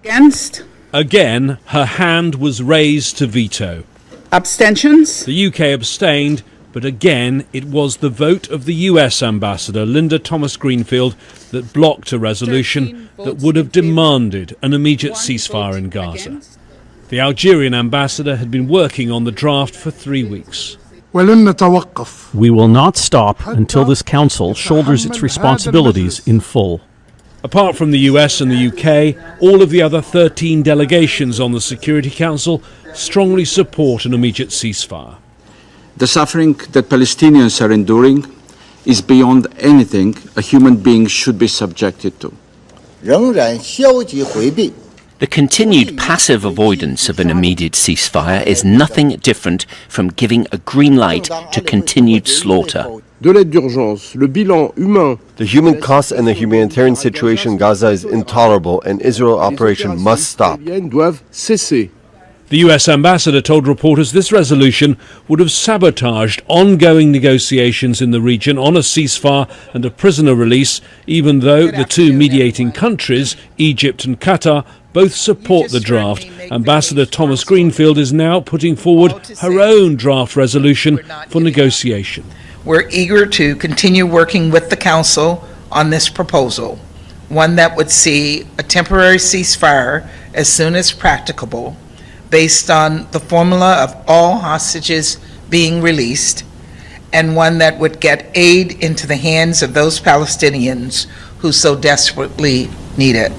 Against? Again, her hand was raised to veto. Abstentions? The UK abstained, but again it was the vote of the US ambassador, Linda Thomas-Greenfield, that blocked a resolution that would have demanded an immediate ceasefire in Gaza. The Algerian ambassador had been working on the draft for 3 weeks. We will not stop until this council shoulders its responsibilities in full. Apart from the US and the UK, all of the other 13 delegations on the Security Council strongly support an immediate ceasefire. The suffering that Palestinians are enduring is beyond anything a human being should be subjected to. The continued passive avoidance of an immediate ceasefire is nothing different from giving a green light to continued slaughter. The human cost and the humanitarian situation in Gaza is intolerable, and Israel operation must stop. The US ambassador told reporters this resolution would have sabotaged ongoing negotiations in the region on a ceasefire and a prisoner release, even though the two mediating countries, Egypt and Qatar, both support the draft. Ambassador Thomas-Greenfield is now putting forward her own draft resolution for negotiation. We're eager to continue working with the Council on this proposal, one that would see a temporary ceasefire as soon as practicable, based on the formula of all hostages being released, and one that would get aid into the hands of those Palestinians who so desperately need it.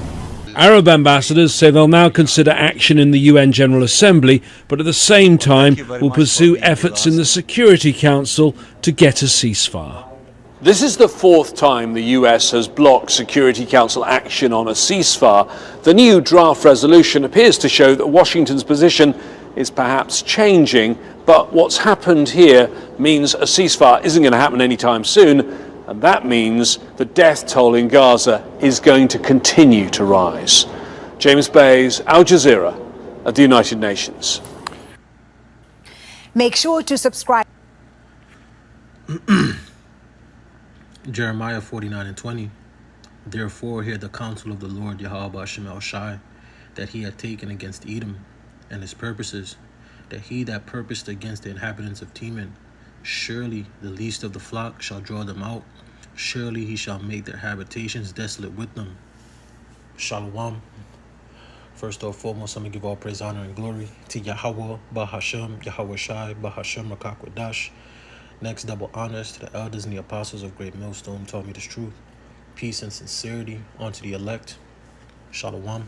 Arab ambassadors say they'll now consider action in the UN General Assembly, but at the same time will pursue efforts in the Security Council to get a ceasefire. This is the fourth time the US has blocked Security Council action on a ceasefire. The new draft resolution appears to show that Washington's position is perhaps changing, but what's happened here means a ceasefire isn't going to happen anytime soon, and that means the death toll in Gaza is going to continue to rise. James Bays, Al Jazeera, at the United Nations. Make sure to subscribe. Jeremiah 49:20. Therefore hear the counsel of the Lord Yahweh Hashem El Shai, that he had taken against Edom and his purposes, that he that purposed against the inhabitants of Teman, surely the least of the flock shall draw them out, surely he shall make their habitations desolate with them. Shalom. First and foremost, I'm going to give all praise, honor, and glory to Yahweh, Bahashem, Yahweh Shai, Bahashem, Rakakwadash. Next, double honors to the elders and the apostles of Great Millstone taught me this truth. Peace and sincerity unto the elect. Shalom.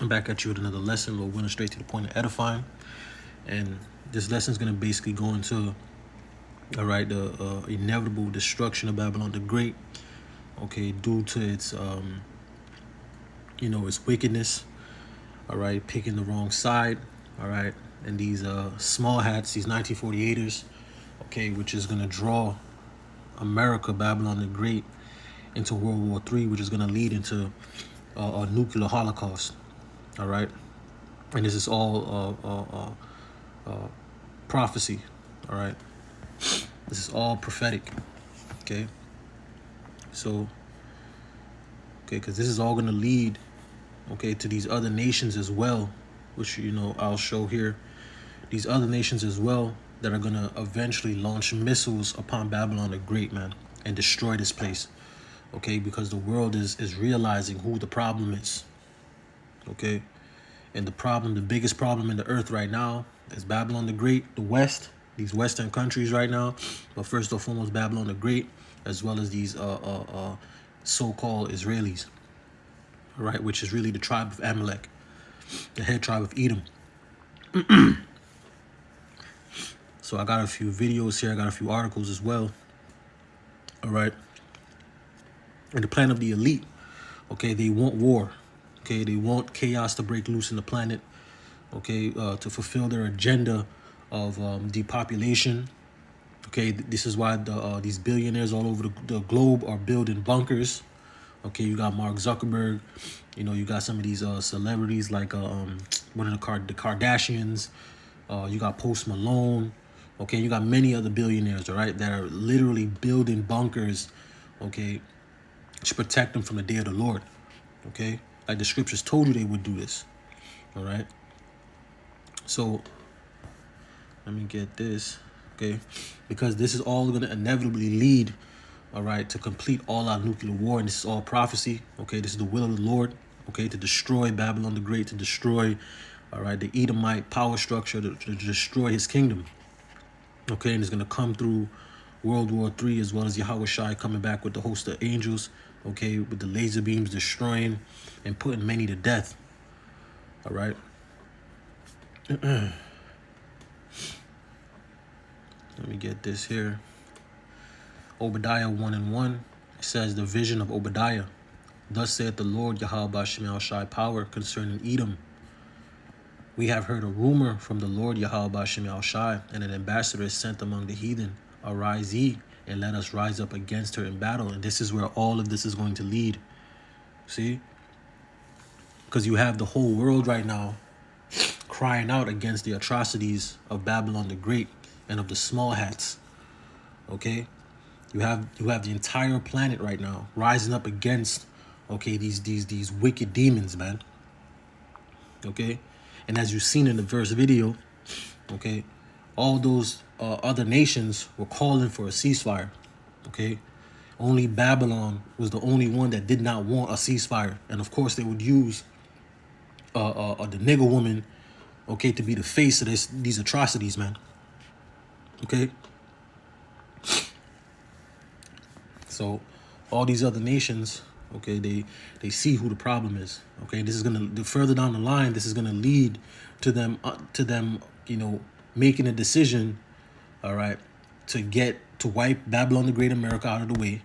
I'm back at you with another lesson. We're going straight to the point of edifying. And this lesson is going to basically go into, the inevitable destruction of Babylon the Great, due to its, its wickedness, picking the wrong side, and these small hats, these 1948ers, which is going to draw America, Babylon the Great, into World War III, which is going to lead into a nuclear holocaust, And this is all prophecy, This is all prophetic, So, because this is all going to lead, to these other nations as well, which, I'll show here. These other nations as well that are going to eventually launch missiles upon Babylon the Great, man, and destroy this place, because the world is realizing who the problem is, and the biggest problem in the earth right now is Babylon the Great, the West, these Western countries right now, but first and foremost Babylon the Great, as well as these so-called Israelis, which is really the tribe of Amalek, the head tribe of Edom. So I got a few videos here. I got a few articles as well. And the plan of the elite, they want war. They want chaos to break loose in the planet. To fulfill their agenda of depopulation. This is why these billionaires all over the globe are building bunkers. You got Mark Zuckerberg. You got some of these celebrities like one of the Kardashians. You got Post Malone. You got many other billionaires, that are literally building bunkers, to protect them from the day of the Lord, Like the scriptures told you they would do this. All right. So let me get this. Okay. Because this is all going to inevitably lead, all right, to complete all our nuclear war. And this is all prophecy. Okay. This is the will of the Lord. Okay. To destroy Babylon the Great, to destroy, all right, the Edomite power structure, to destroy his kingdom. Okay. And it's going to come through World War III, as well as Yahweh Shai coming back with the host of angels, okay, with the laser beams destroying and putting many to death. All right. Let me get this here. Obadiah 1:1. It says, the vision of Obadiah. Thus saith the Lord Yahweh Shemel Shai power concerning Edom. We have heard a rumor from the Lord Yahweh Shemel Shai, and an ambassador is sent among the heathen. Arise ye, and let us rise up against her in battle. And this is where all of this is going to lead. See? Because you have the whole world right now crying out against the atrocities of Babylon the Great and of the small hats. Okay? You have the entire planet right now rising up against, okay, these wicked demons, man. Okay? And as you've seen in the verse video, okay, all those other nations were calling for a ceasefire. Okay? Only Babylon was the only one that did not want a ceasefire. And of course they would use the nigger woman, okay, to be the face of these atrocities, man. Okay? So all these other nations, okay, they see who the problem is. Okay, this is gonna, further down the line, this is gonna lead to them, you know, making a decision, all right, to wipe Babylon the Great America out of the way.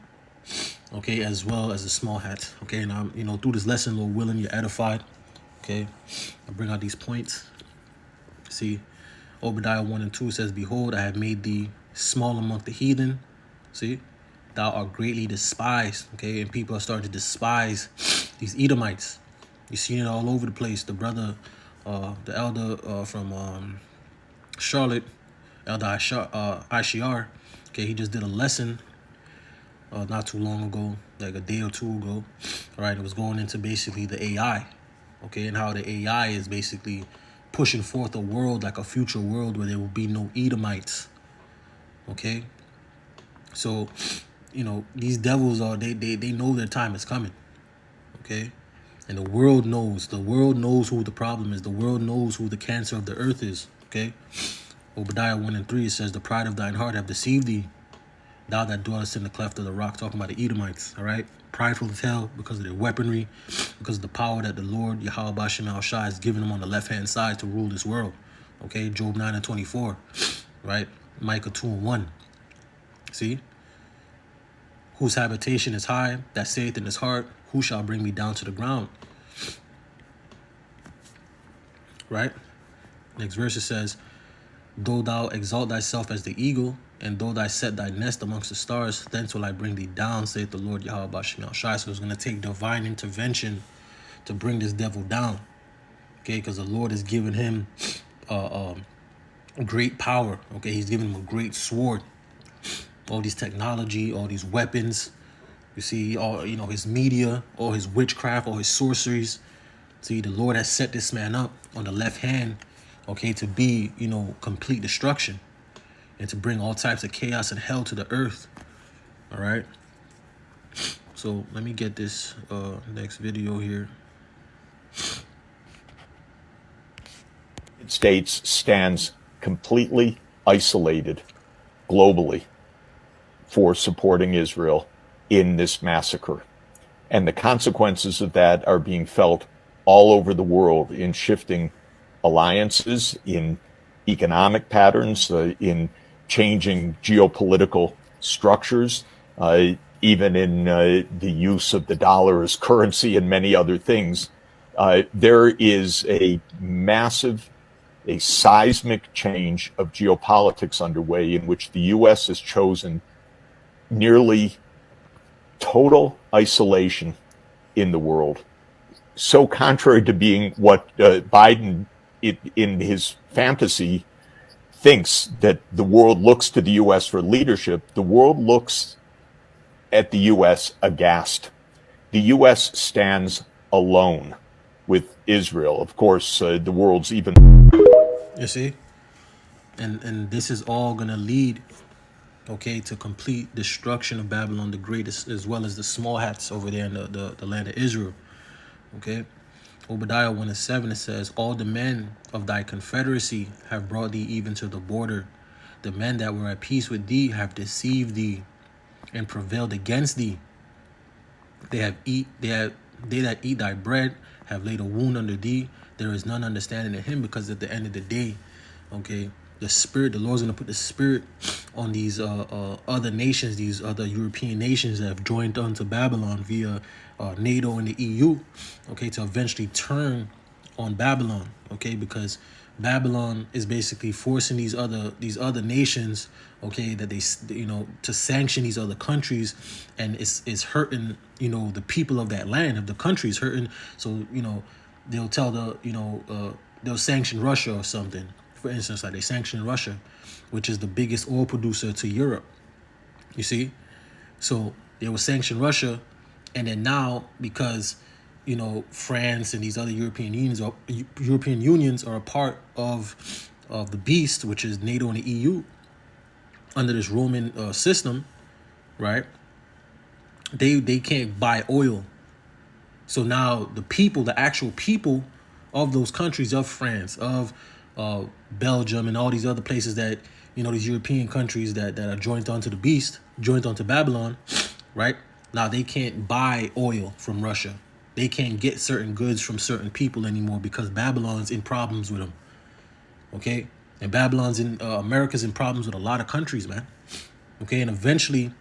Okay, as well as the small hats. Okay, and I'm, you know, through this lesson, Lord willing, you're edified. Okay, I bring out these points. See, Obadiah 1:2 says, behold, I have made thee small among the heathen. See, thou art greatly despised. Okay, and people are starting to despise these Edomites. You see it all over the place. The brother, the elder from Charlotte, Elder Ishiar, okay, he just did a lesson not too long ago, like a day or two ago. All right, it was going into basically the AI, okay, and how the AI is basically pushing forth a world, like a future world where there will be no Edomites. Okay, so, you know, these devils are, they know their time is coming. Okay, and the world knows who the problem is. The world knows who the cancer of the earth is. Okay, Obadiah 1:3 says, the pride of thine heart have deceived thee, thou that dwellest in the cleft of the rock, talking about the Edomites. All right, prideful to tell because of their weaponry, because of the power that the Lord Yahweh Shemel Shai has given them on the left hand side to rule this world. Okay, Job 9:24, right? Micah 2:1. See, whose habitation is high, that saith in his heart, who shall bring me down to the ground? Right? Next verse it says, though thou exalt thyself as the eagle, and though thou set thy nest amongst the stars, thence will I bring thee down, saith the Lord Yahweh Shemel Shai. So it's going to take divine intervention to bring this devil down. Okay, because the Lord has given him great power. Okay, he's given him a great sword. All these technology, all these weapons. You see, all, you know, his media, all his witchcraft, all his sorceries. See, the Lord has set this man up on the left hand, okay, to be, you know, complete destruction and to bring all types of chaos and hell to the earth. All right. So let me get this next video here. States stands completely isolated globally for supporting Israel in this massacre. And the consequences of that are being felt all over the world in shifting alliances, in economic patterns, in changing geopolitical structures, even in the use of the dollar as currency and many other things. There is a massive, a seismic change of geopolitics underway in which the U.S. has chosen nearly total isolation in the world. So contrary to being what Biden, in his fantasy, thinks that the world looks to the U.S. for leadership, the world looks at the U.S. aghast. The U.S. stands alone. with Israel. Of course, the world's even. You see? And this is all going to lead, okay, to complete destruction of Babylon the Great, as well as the small hats over there in the land of Israel. Okay? Obadiah 1:7, it says, all the men of thy confederacy have brought thee even to the border. The men that were at peace with thee have deceived thee and prevailed against thee. They that eat thy bread have laid a wound under thee. There is none understanding in him, because at the end of the day, okay, the Lord's going to put the spirit on these other nations, these other European nations that have joined unto Babylon via NATO and the EU, okay, to eventually turn on Babylon, okay, because Babylon is basically forcing these other nations, okay, that they, to sanction these other countries, and it's hurting, the people of that land, of the countries hurting. So, they'll tell they'll sanction Russia or something. For instance, like they sanctioned Russia, which is the biggest oil producer to Europe. You see? So they will sanction Russia, and then now, because France and these other European unions are a part of the beast, which is NATO and the EU, under this Roman system, right? They can't buy oil. So now the actual people of those countries, of France, of Belgium, and all these other places that, these European countries that are joined onto the beast, joined onto Babylon, right? Now they can't buy oil from Russia. They can't get certain goods from certain people anymore, because Babylon's in problems with them. Okay? And America's in problems with a lot of countries, man. Okay? And eventually,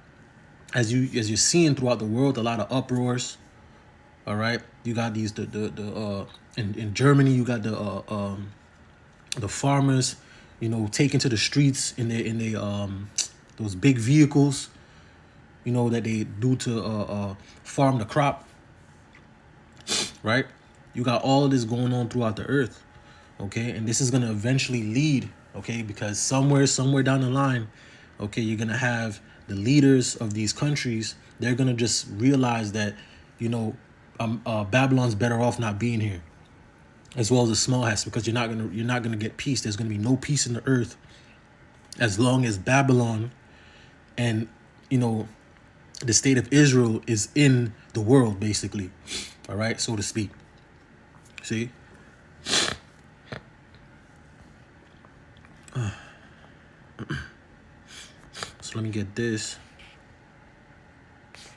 as you're seeing throughout the world, a lot of uproars. All right? You got these in Germany, you got the farmers, taken to the streets in those big vehicles, that they do to farm the crop. Right? You got all of this going on throughout the earth. Okay? And this is going to eventually lead, okay, because somewhere down the line, okay, you're going to have the leaders of these countries, they're going to just realize that, Babylon's better off not being here, as well as the small hats, because you're not gonna get peace. There's gonna be no peace in the earth as long as Babylon and the state of Israel is in the world, basically. All right, so to speak. See? So let me get this.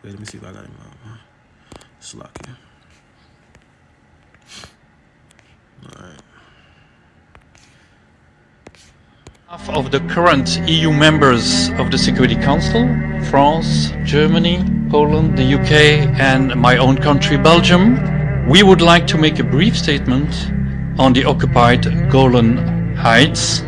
Wait, let me see if I got it. Slack here. All right. Half of the current EU members of the Security Council, France, Germany, Poland, the UK, and my own country, Belgium, we would like to make a brief statement on the occupied Golan Heights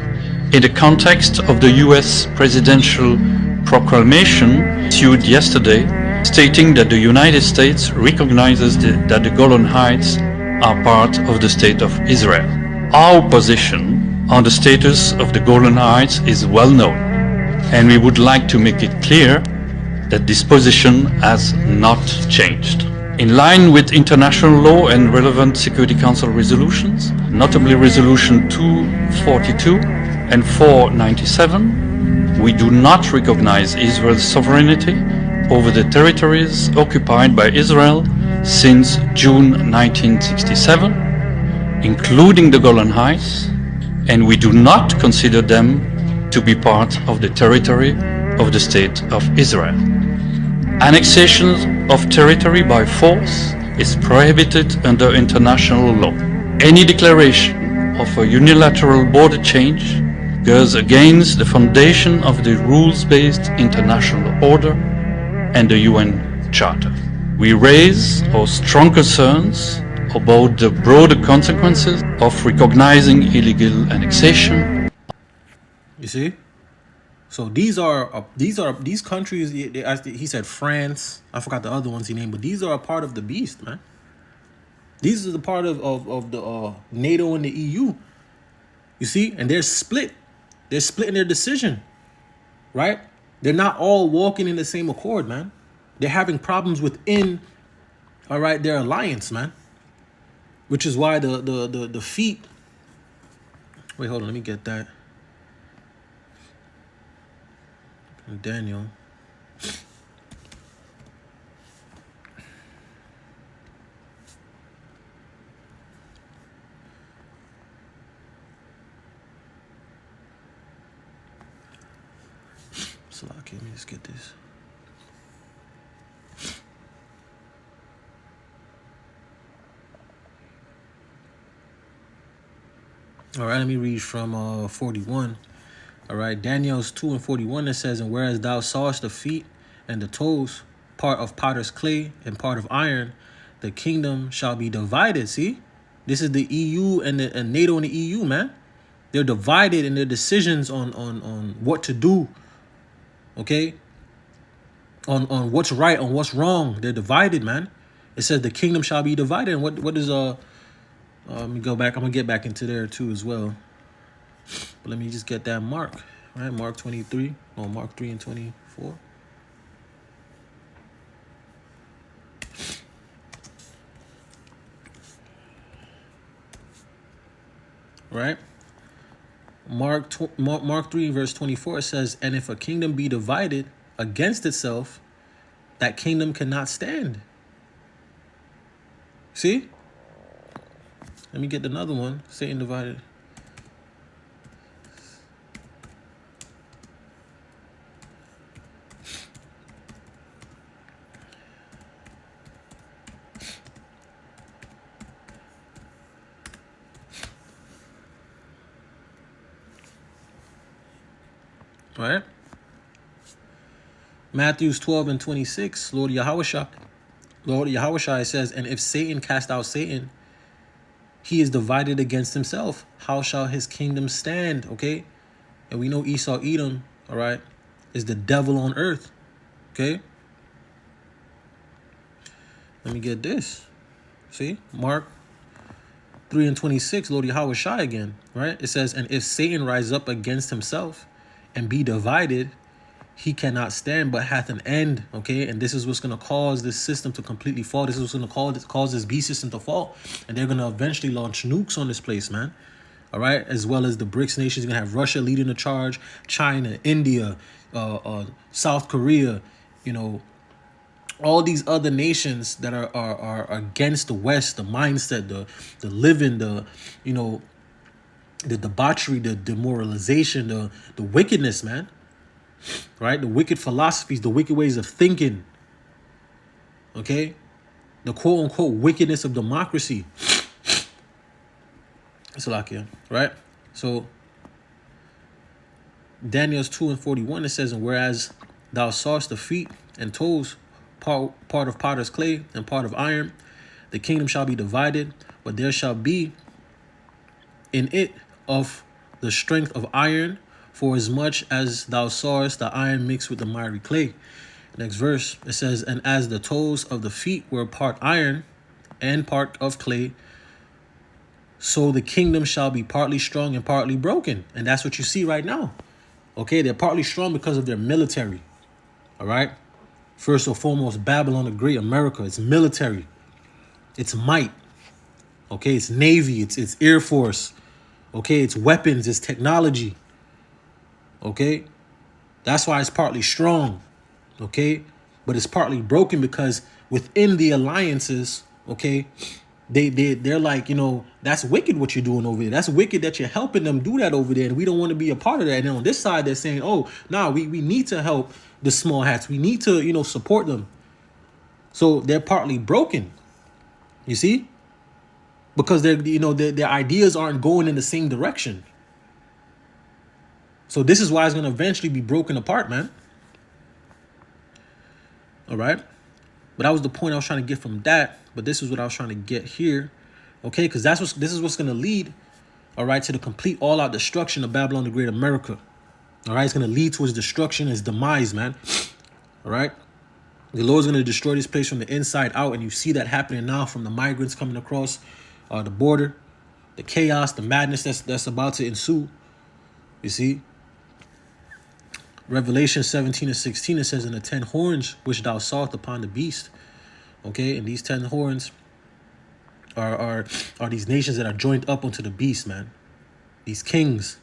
in the context of the US presidential proclamation issued yesterday, stating that the United States recognizes that the Golan Heights are part of the State of Israel. Our position on the status of the Golan Heights is well known, and we would like to make it clear that this position has not changed. In line with international law and relevant Security Council resolutions, notably Resolution 242 and 497, we do not recognize Israel's sovereignty over the territories occupied by Israel since June 1967, including the Golan Heights, and we do not consider them to be part of the territory of the State of Israel. Annexation of territory by force is prohibited under international law. Any declaration of a unilateral border change goes against the foundation of the rules-based international order and the UN Charter. We raise our strong concerns about the broader consequences of recognizing illegal annexation. You see? So these countries. He said France. I forgot the other ones he named, but these are a part of the beast, man. These are the part of the NATO and the EU. You see, and they're split. They're splitting their decision, right? They're not all walking in the same accord, man. They're having problems within, all right, their alliance, man. which is why the feet. Wait, hold on. Let me get that. Daniel. Salaki, let me just get this. All right, let me read from 41. All right, Daniel's 2 and 41, it says, and whereas thou sawest the feet and the toes, part of potter's clay and part of iron, the kingdom shall be divided. See, this is the EU and NATO and the EU, man. They're divided in their decisions on what to do. Okay, on what's right, on what's wrong. They're divided, man. It says the kingdom shall be divided. And what is let me go back. I'm gonna get back into there too as well. But let me just get that Mark. All right, Mark 23. No, Mark 3 and 24. Right? Mark 3 verse 24, it says, and if a kingdom be divided against itself, that kingdom cannot stand. See? Let me get another one. Satan divided. Right? Matthews 12 and 26, Lord Yahushua says, and if Satan cast out Satan, he is divided against himself. How shall his kingdom stand? Okay? And we know Esau, Edom, all right, is the devil on earth. Okay? Let me get this. See? Mark 3 and 26, Lord Yahushua again, right? It says, and if Satan rise up against himself and be divided, he cannot stand, but hath an end. Okay, and this is what's going to cause this system to completely fall. This is what's going to cause this beast system to fall, and they're going to eventually launch nukes on this place, man. All right, as well as the BRICS nations. You're going to have Russia leading the charge, China, India, South Korea, you know, all these other nations that are against the West, the mindset, the living, the, you know, the debauchery, the demoralization, the wickedness, man. Right? The wicked philosophies, the wicked ways of thinking. Okay? The quote unquote wickedness of democracy. It's a lot here, right? So Daniel's 2 and 41, it says, and whereas thou sawest the feet and toes, part of potter's clay and part of iron, the kingdom shall be divided, but there shall be in it of the strength of iron, for as much as thou sawest the iron mixed with the miry clay. Next verse, it says, and as the toes of the feet were part iron and part of clay, so the kingdom shall be partly strong and partly broken. And that's what you see right now. Okay, they're partly strong because of their military. All right. First and foremost, Babylon the Great, America, it's military. It's might. Okay, it's Navy, it's Air Force. Okay, it's weapons, it's technology. Okay, that's why it's partly strong. Okay, but it's partly broken because within the alliances, okay, they're like, you know, that's wicked what you're doing over there. That's wicked that you're helping them do that over there, and we don't want to be a part of that. And on this side, they're saying, oh, nah, we need to help the small hats. We need to, you know, support them. So they're partly broken. You see? Because they're, you know, their ideas aren't going in the same direction. So this is why it's going to eventually be broken apart, man. All right. But that was the point I was trying to get from that. But this is what I was trying to get here. Okay. Because this is what's going to lead, all right, to the complete all out destruction of Babylon the Great, America. All right. It's going to lead to his destruction, his demise, man. All right. The Lord's going to destroy this place from the inside out. And you see that happening now from the migrants coming across the border, the chaos, the madness that's about to ensue. You see? Revelation 17 and 16, it says, and the 10 horns which thou sawest upon the beast. Okay, and these 10 horns are these nations that are joined up onto the beast, man. These kings.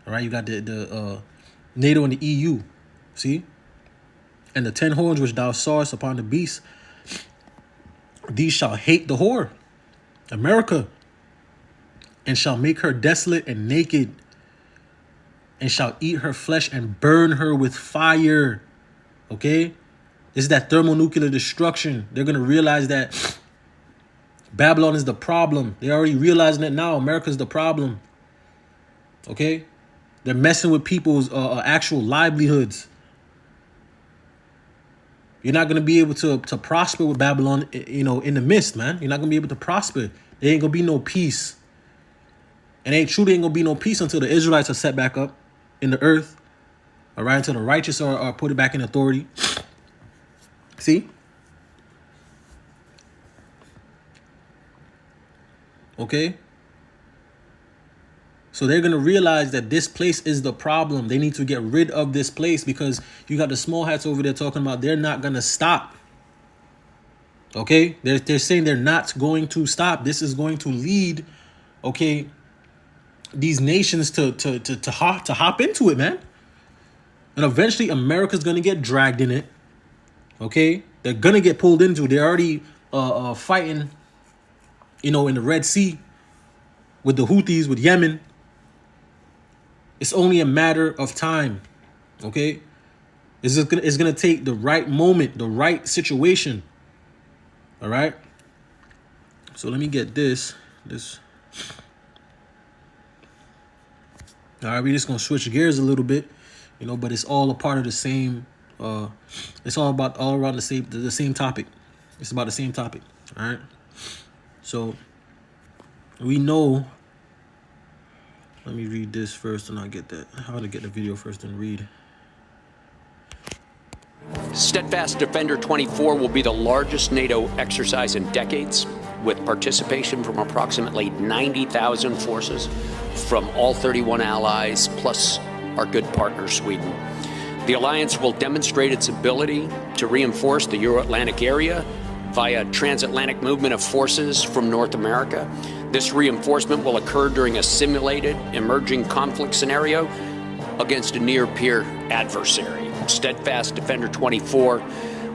All right, you got the NATO and the EU. See? And the 10 horns which thou sawest upon the beast, these shall hate the whore, America, and shall make her desolate and naked, and shall eat her flesh and burn her with fire. Okay? This is that thermonuclear destruction. They're going to realize that Babylon is the problem. They're already realizing it now. America's the problem. Okay? They're messing with people's actual livelihoods. You're not going to be able to prosper with Babylon, in the midst, man. You're not going to be able to prosper. There ain't going to be no peace. And ain't going to be no peace until the Israelites are set back up in the earth. All right? Until the righteous are put it back in authority. See? Okay? So they're going to realize that this place is the problem. They need to get rid of this place because you got the small hats over there talking about they're not going to stop. Okay? They're saying they're not going to stop. This is going to lead, okay, these nations to hop into it, man. And eventually America's going to get dragged in it. Okay? They're going to get pulled into it. They're already fighting, in the Red Sea with the Houthis, with Yemen. It's only a matter of time, okay? It's gonna take the right moment, the right situation, all right? So let me get this. All right, we're just gonna switch gears a little bit, but it's all a part of the same. It's all around the same topic. It's about the same topic, all right? So we know. Let me read this first and I'll get that. How to get the video first and read. Steadfast Defender 24 will be the largest NATO exercise in decades, with participation from approximately 90,000 forces from all 31 allies, plus our good partner, Sweden. The alliance will demonstrate its ability to reinforce the Euro-Atlantic area via transatlantic movement of forces from North America. This reinforcement will occur during a simulated emerging conflict scenario against a near-peer adversary. Steadfast Defender 24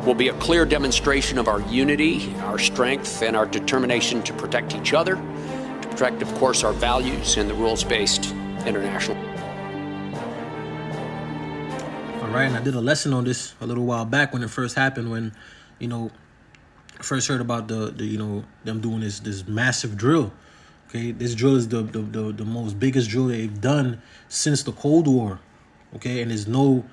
will be a clear demonstration of our unity, our strength, and our determination to protect each other, to protect, of course, our values and the rules-based international. All right, and I did a lesson on this a little while back when it first happened, when, I first heard about them doing this massive drill. Okay, this drill is the most biggest drill they've done since the Cold War. Okay, and there's no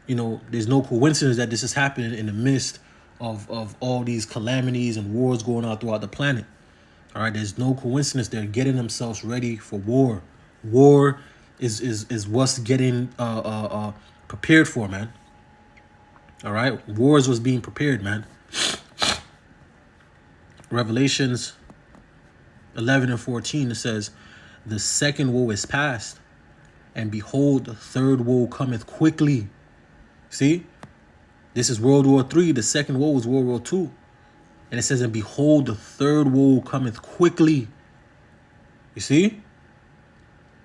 coincidence that this is happening in the midst of all these calamities and wars going on throughout the planet. All right, there's no coincidence they're getting themselves ready for war. War is what's getting prepared for, man. All right, war is what's being prepared, man. Revelations 11 and 14, it says, the second woe is past, and behold, the third woe cometh quickly. See? This is World War III. The second woe was World War II. And it says, and behold, the third woe cometh quickly. You see?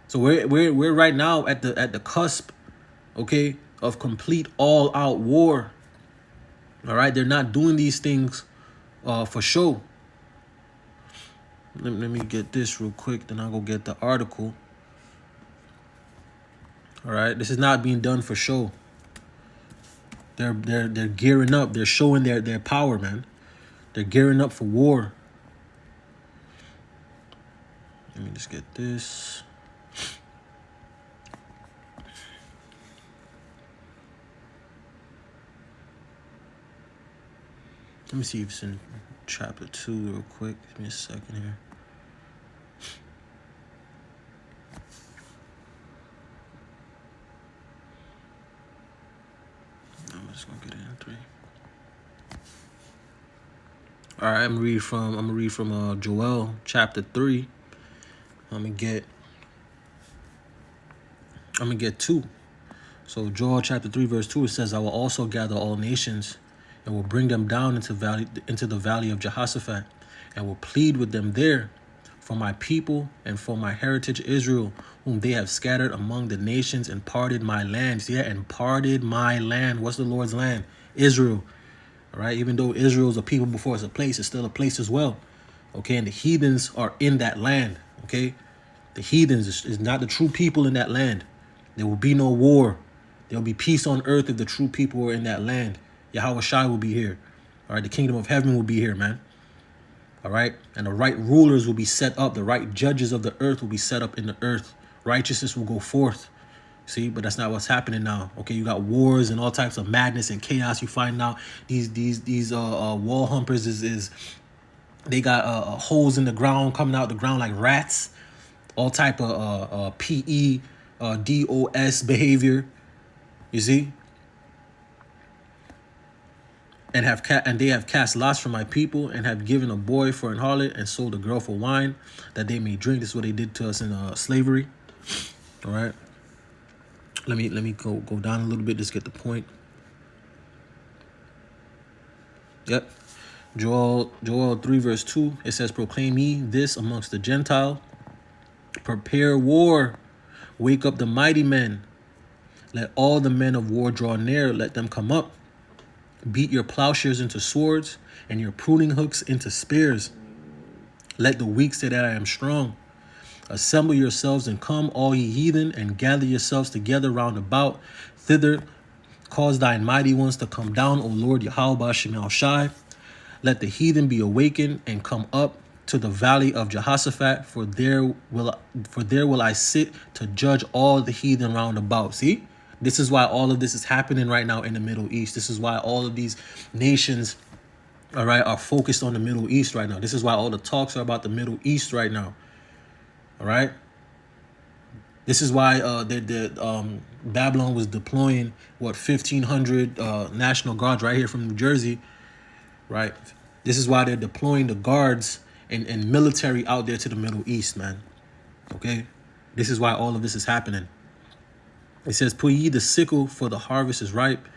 So we're right now at the cusp, okay, of complete all-out war. All right? They're not doing these things for show. Let me get this real quick, then I'll go get the article. All right, this is not being done for show. They're gearing up. They're showing their power, man. They're gearing up for war. Let me just get this. Let me see if it's in chapter 2 real quick. Give me a second here. I'm just gonna get it in 3. All right, I'm gonna read from Joel chapter 3. I'm gonna get 2. So Joel chapter 3 verse 2, it says, I will also gather all nations and will bring them down into the valley of Jehoshaphat, and will plead with them there for my people and for my heritage Israel, whom they have scattered among the nations and parted my land. Yeah, and parted my land. What's the Lord's land? Israel. All right, even though Israel is a people before it's a place, it's still a place as well. Okay, and the heathens are in that land. Okay, the heathens is not the true people in that land. There will be no war. There will be peace on earth if the true people are in that land. Yahweh Shai will be here. All right, the kingdom of heaven will be here, man. All right, and the right rulers will be set up. The right judges of the earth will be set up in the earth. Righteousness will go forth. See, but that's not what's happening now. Okay, you got wars and all types of madness and chaos. You find out these wall humpers is they got holes in the ground coming out the ground like rats. All type of PE, DOS behavior. You see, and they have cast lots for my people, and have given a boy for an harlot, and sold a girl for wine, that they may drink. This is what they did to us in slavery. All right. Let me go down a little bit. Just get the point. Yep. Joel 3 verse 2. It says, "Proclaim ye this amongst the Gentile. Prepare war. Wake up the mighty men. Let all the men of war draw near. Let them come up. Beat your plowshares into swords, and your pruning hooks into spears. Let the weak say that I am strong. Assemble yourselves and come, all ye heathen, and gather yourselves together round about. Thither cause thine mighty ones to come down, O Lord Yahweh Shemel Shai. Let the heathen be awakened and come up to the valley of Jehoshaphat, for there will I sit to judge all the heathen round about." See? This is why all of this is happening right now in the Middle East. This is why all of these nations, all right, are focused on the Middle East right now. This is why all the talks are about the Middle East right now. All right. This is why Babylon was deploying 1,500 National Guards right here from New Jersey. Right. This is why they're deploying the guards and military out there to the Middle East, man. Okay. This is why all of this is happening. It says, "Put ye the sickle, for the harvest is ripe.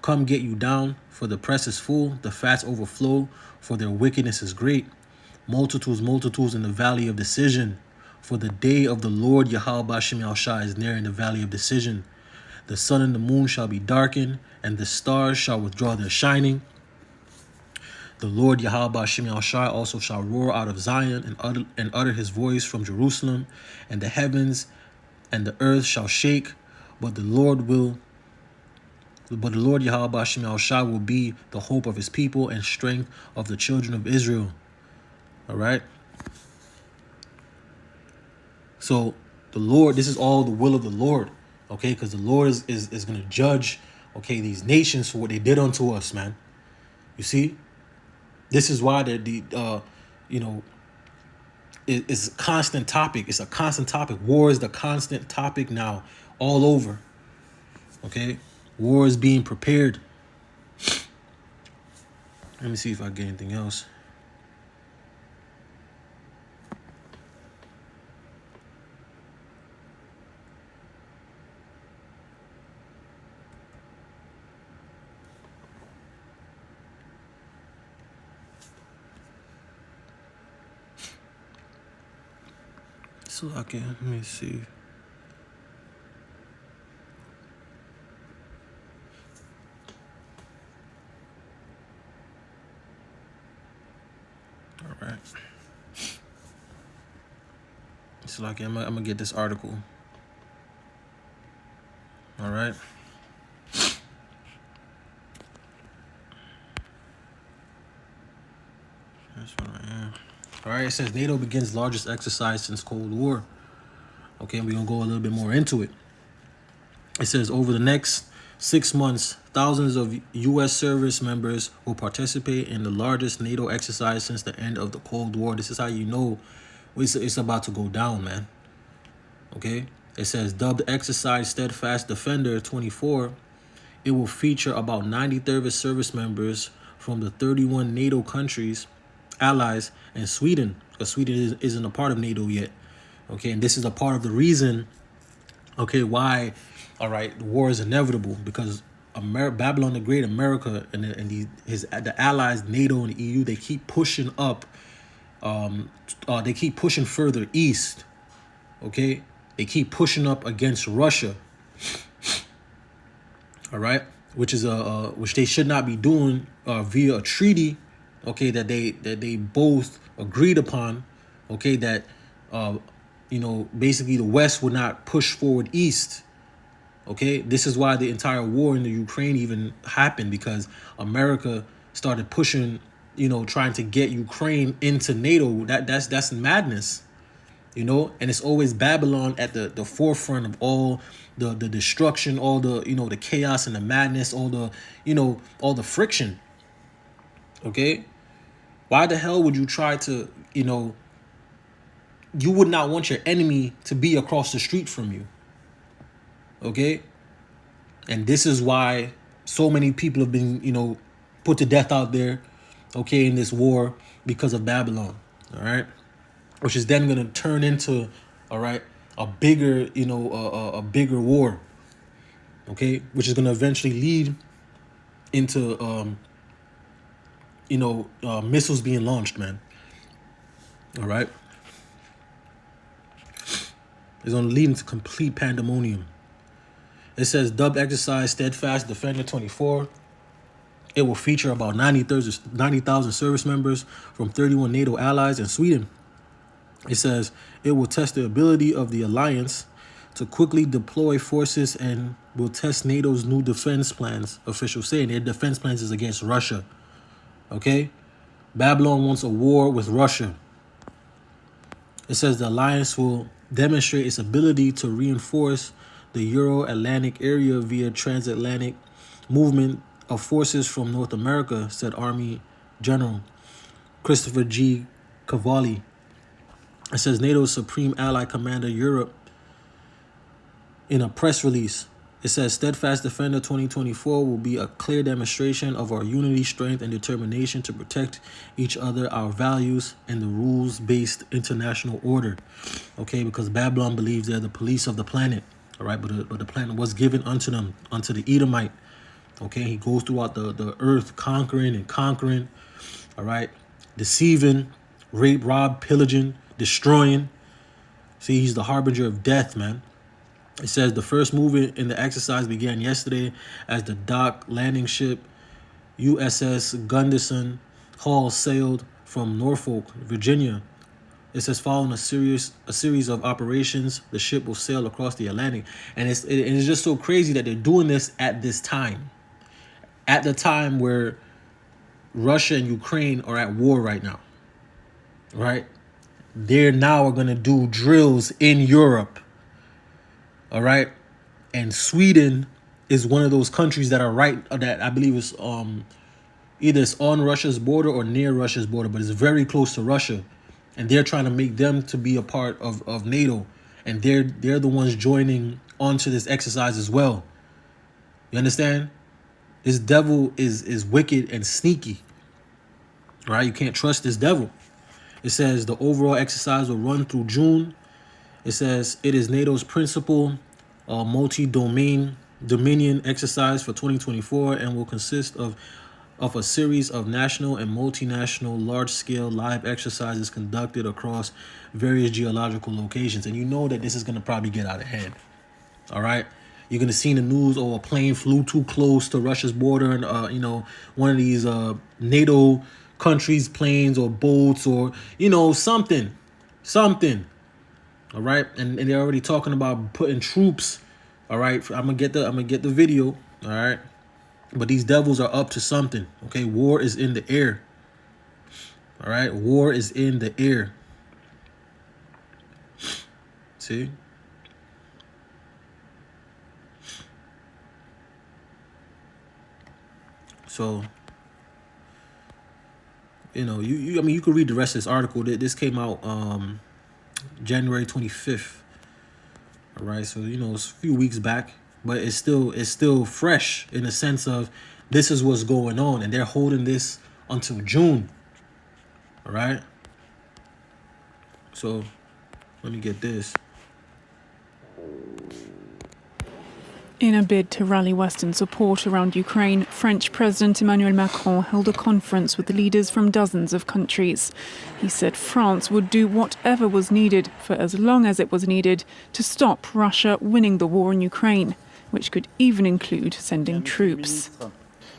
Come get you down, for the press is full. The fats overflow, for their wickedness is great. Multitudes, multitudes in the valley of decision. For the day of the Lord Yahweh Shemel Shai is near in the valley of decision. The sun and the moon shall be darkened, and the stars shall withdraw their shining. The Lord Yahweh Shemel Shai also shall roar out of Zion, and utter his voice from Jerusalem, and the heavens and the earth shall shake, but the Lord Yahweh Shemel Shai will be the hope of his people and strength of the children of Israel." All right. So the Lord, this is all the will of the Lord. Okay, because the Lord is going to judge, okay, these nations for what they did unto us, man. You see, this is why it's a constant topic. It's a constant topic. War is the constant topic now, all over. Okay, war is being prepared. Let me see if I get anything else. So okay, let me see. All right. So okay, I'm gonna get this article. All right. This one right here. All right, it says NATO begins largest exercise since Cold War. Okay, we're going to go a little bit more into it. It says over the next 6 months, thousands of U.S. service members will participate in the largest NATO exercise since the end of the Cold War. This is how you know it's about to go down, man. Okay, it says dubbed Exercise Steadfast Defender 24. It will feature about 90 service members from the 31 NATO countries, allies, and Sweden, because Sweden isn't a part of NATO yet. Okay, and this is a part of the reason, okay, why, all right, the war is inevitable, because Babylon the Great, America, and the allies, NATO and the EU, they keep pushing up they keep pushing further east. Okay, they keep pushing up against Russia. All right, which they should not be doing via a treaty. Okay, that they both agreed upon. Okay, that basically the West would not push forward east. Okay, this is why the entire war in the Ukraine even happened, because America started pushing, trying to get Ukraine into NATO. That's madness, and it's always Babylon at the forefront of all the destruction, all the the chaos and the madness, all the friction. Okay, why the hell would you try to you would not want your enemy to be across the street from you. Okay, and this is why so many people have been put to death out there, okay, in this war because of Babylon. All right, which is then going to turn into, all right, a bigger a bigger war, okay, which is going to eventually lead into missiles being launched, man. All right, it's going to lead into complete pandemonium. It says, dubbed exercise Steadfast Defender 24. It will feature about 90,000 service members from 31 NATO allies and Sweden. It says it will test the ability of the alliance to quickly deploy forces and will test NATO's new defense plans, officials say. Their defense plans is against Russia. Okay? Babylon wants a war with Russia. It says the alliance will demonstrate its ability to reinforce the Euro-Atlantic area via transatlantic movement of forces from North America, said Army General Christopher G. Cavalli. It says NATO's Supreme Ally Commander Europe in a press release. It says Steadfast Defender 2024 will be a clear demonstration of our unity, strength, and determination to protect each other, our values, and the rules-based international order. Okay, because Babylon believes they're the police of the planet. All right, but the planet was given unto them, unto the Edomite. Okay, he goes throughout the earth, conquering. All right, deceiving, rape, rob, pillaging, destroying. See, he's the harbinger of death, man. It says the first movement in the exercise began yesterday as the dock landing ship USS Gunderson Hall sailed from Norfolk, Virginia. It says following a series of operations, the ship will sail across the Atlantic. And it's just so crazy that they're doing this at this time. At the time where Russia and Ukraine are at war right now. Right? They're now going to do drills in Europe. All right, and Sweden is one of those countries that I believe is either it's on Russia's border or near Russia's border, but it's very close to Russia, and they're trying to make them to be a part of NATO, and they're the ones joining onto this exercise as well. You understand? This devil is wicked and sneaky. All right, you can't trust this devil. It says the overall exercise will run through June. It says it is NATO's principal multi-domain dominion exercise for 2024 and will consist of a series of national and multinational large-scale live exercises conducted across various geological locations. And you know that this is going to probably get out of hand. All right? You're going to see in the news, a plane flew too close to Russia's border and, one of these NATO countries' planes or boats or, something. All right, and they're already talking about putting troops. All right, I'm gonna get the video. All right, but these devils are up to something. Okay, war is in the air. All right, war is in the air. See. So, you could read the rest of this article. This came out January 25th. All right, so it's a few weeks back, but it's still fresh in the sense of this is what's going on, and they're holding this until June. All right. So let me get this. In a bid to rally Western support around Ukraine, French President Emmanuel Macron held a conference with leaders from dozens of countries. He said France would do whatever was needed, for as long as it was needed, to stop Russia winning the war in Ukraine, which could even include sending troops.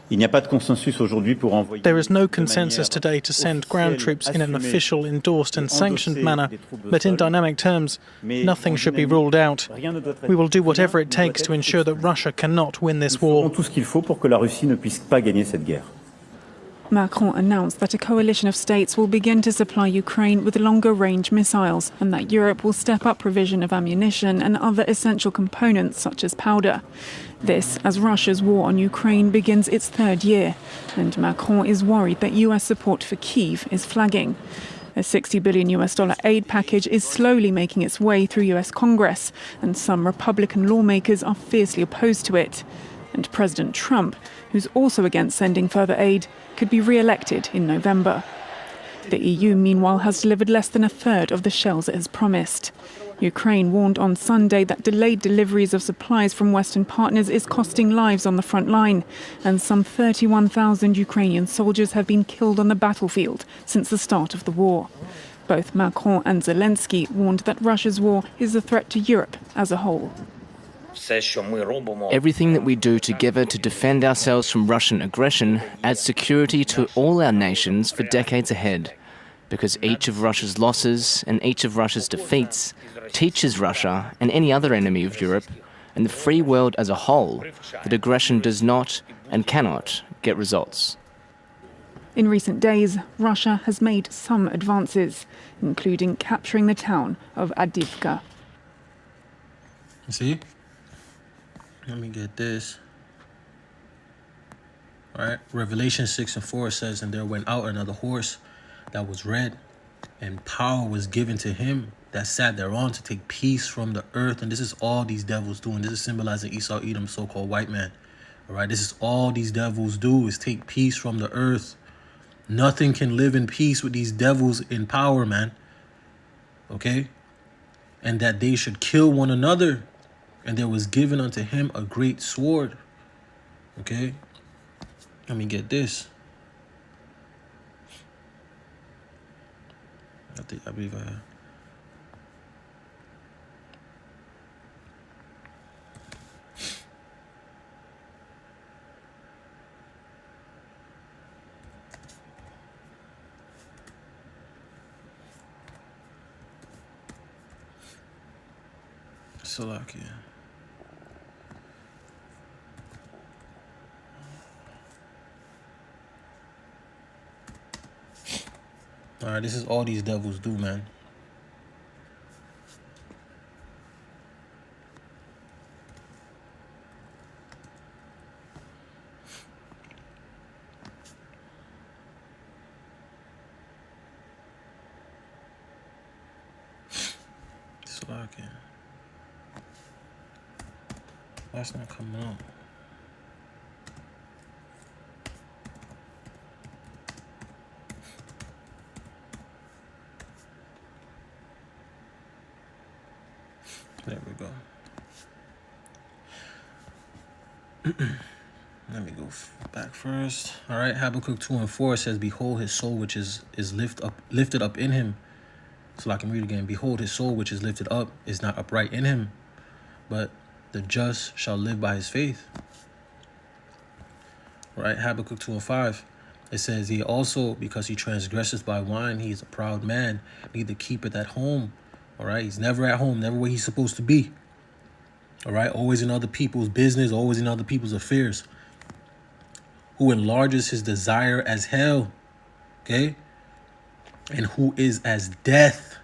There is no consensus today to send ground troops in an official, endorsed and sanctioned manner, but in dynamic terms, nothing should be ruled out. We will do whatever it takes to ensure that Russia cannot win this war. Macron announced that a coalition of states will begin to supply Ukraine with longer-range missiles and that Europe will step up provision of ammunition and other essential components such as powder. This as Russia's war on Ukraine begins its third year, and Macron is worried that US support for Kyiv is flagging. A $60 billion aid package is slowly making its way through US Congress, and some Republican lawmakers are fiercely opposed to it. And President Trump, who's also against sending further aid, could be re-elected in November. The EU, meanwhile, has delivered less than a third of the shells it has promised. Ukraine warned on Sunday that delayed deliveries of supplies from Western partners is costing lives on the front line, and some 31,000 Ukrainian soldiers have been killed on the battlefield since the start of the war. Both Macron and Zelensky warned that Russia's war is a threat to Europe as a whole. Everything that we do together to defend ourselves from Russian aggression adds security to all our nations for decades ahead, because each of Russia's losses and each of Russia's defeats teaches Russia and any other enemy of Europe and the free world as a whole that aggression does not and cannot get results. In recent days, Russia has made some advances, including capturing the town of Avdiivka. See? Let me get this. All right. Revelation 6:4 says, "And there went out another horse that was red, and power was given to him that sat thereon to take peace from the earth." And this is all these devils doing. This is symbolizing Esau, Edom, so-called white man. All right. This is all these devils do, is take peace from the earth. Nothing can live in peace with these devils in power, man. Okay. And that they should kill one another. And there was given unto him a great sword. Okay? Let me get this. I believe I have. Salakia. All right, this is all these devils do, man. Slacking. That's not coming out. There we go. Let me go back first. All right, Habakkuk 2:4 says, "Behold, his soul which is lifted up in him." So I can read again. "Behold, his soul which is lifted up is not upright in him, but the just shall live by his faith." All right, Habakkuk 2:5. It says, "He also, because he transgresseth by wine, he is a proud man, neither keepeth at home." All right, he's never at home, never where he's supposed to be. All right, always in other people's business, always in other people's affairs. Who enlarges his desire as hell, okay? And who is as death.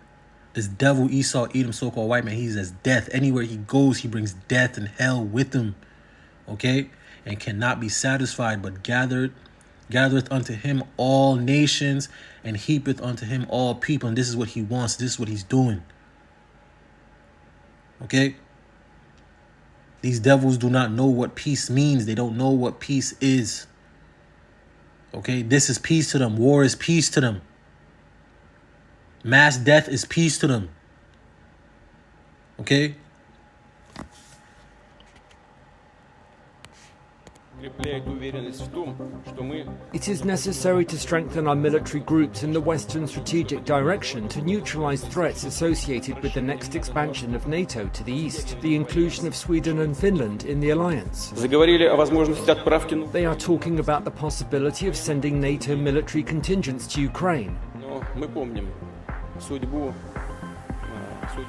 This devil, Esau, Edom, so-called white man, he's as death. Anywhere he goes, he brings death and hell with him, okay? And cannot be satisfied, but gathereth unto him all nations, and heapeth unto him all people. And this is what he wants. This is what he's doing. Okay? These devils do not know what peace means. They don't know what peace is. Okay? This is peace to them. War is peace to them. Mass death is peace to them. Okay? It is necessary to strengthen our military groups in the Western strategic direction to neutralize threats associated with the next expansion of NATO to the east, the inclusion of Sweden and Finland in the alliance. They are talking about the possibility of sending NATO military contingents to Ukraine.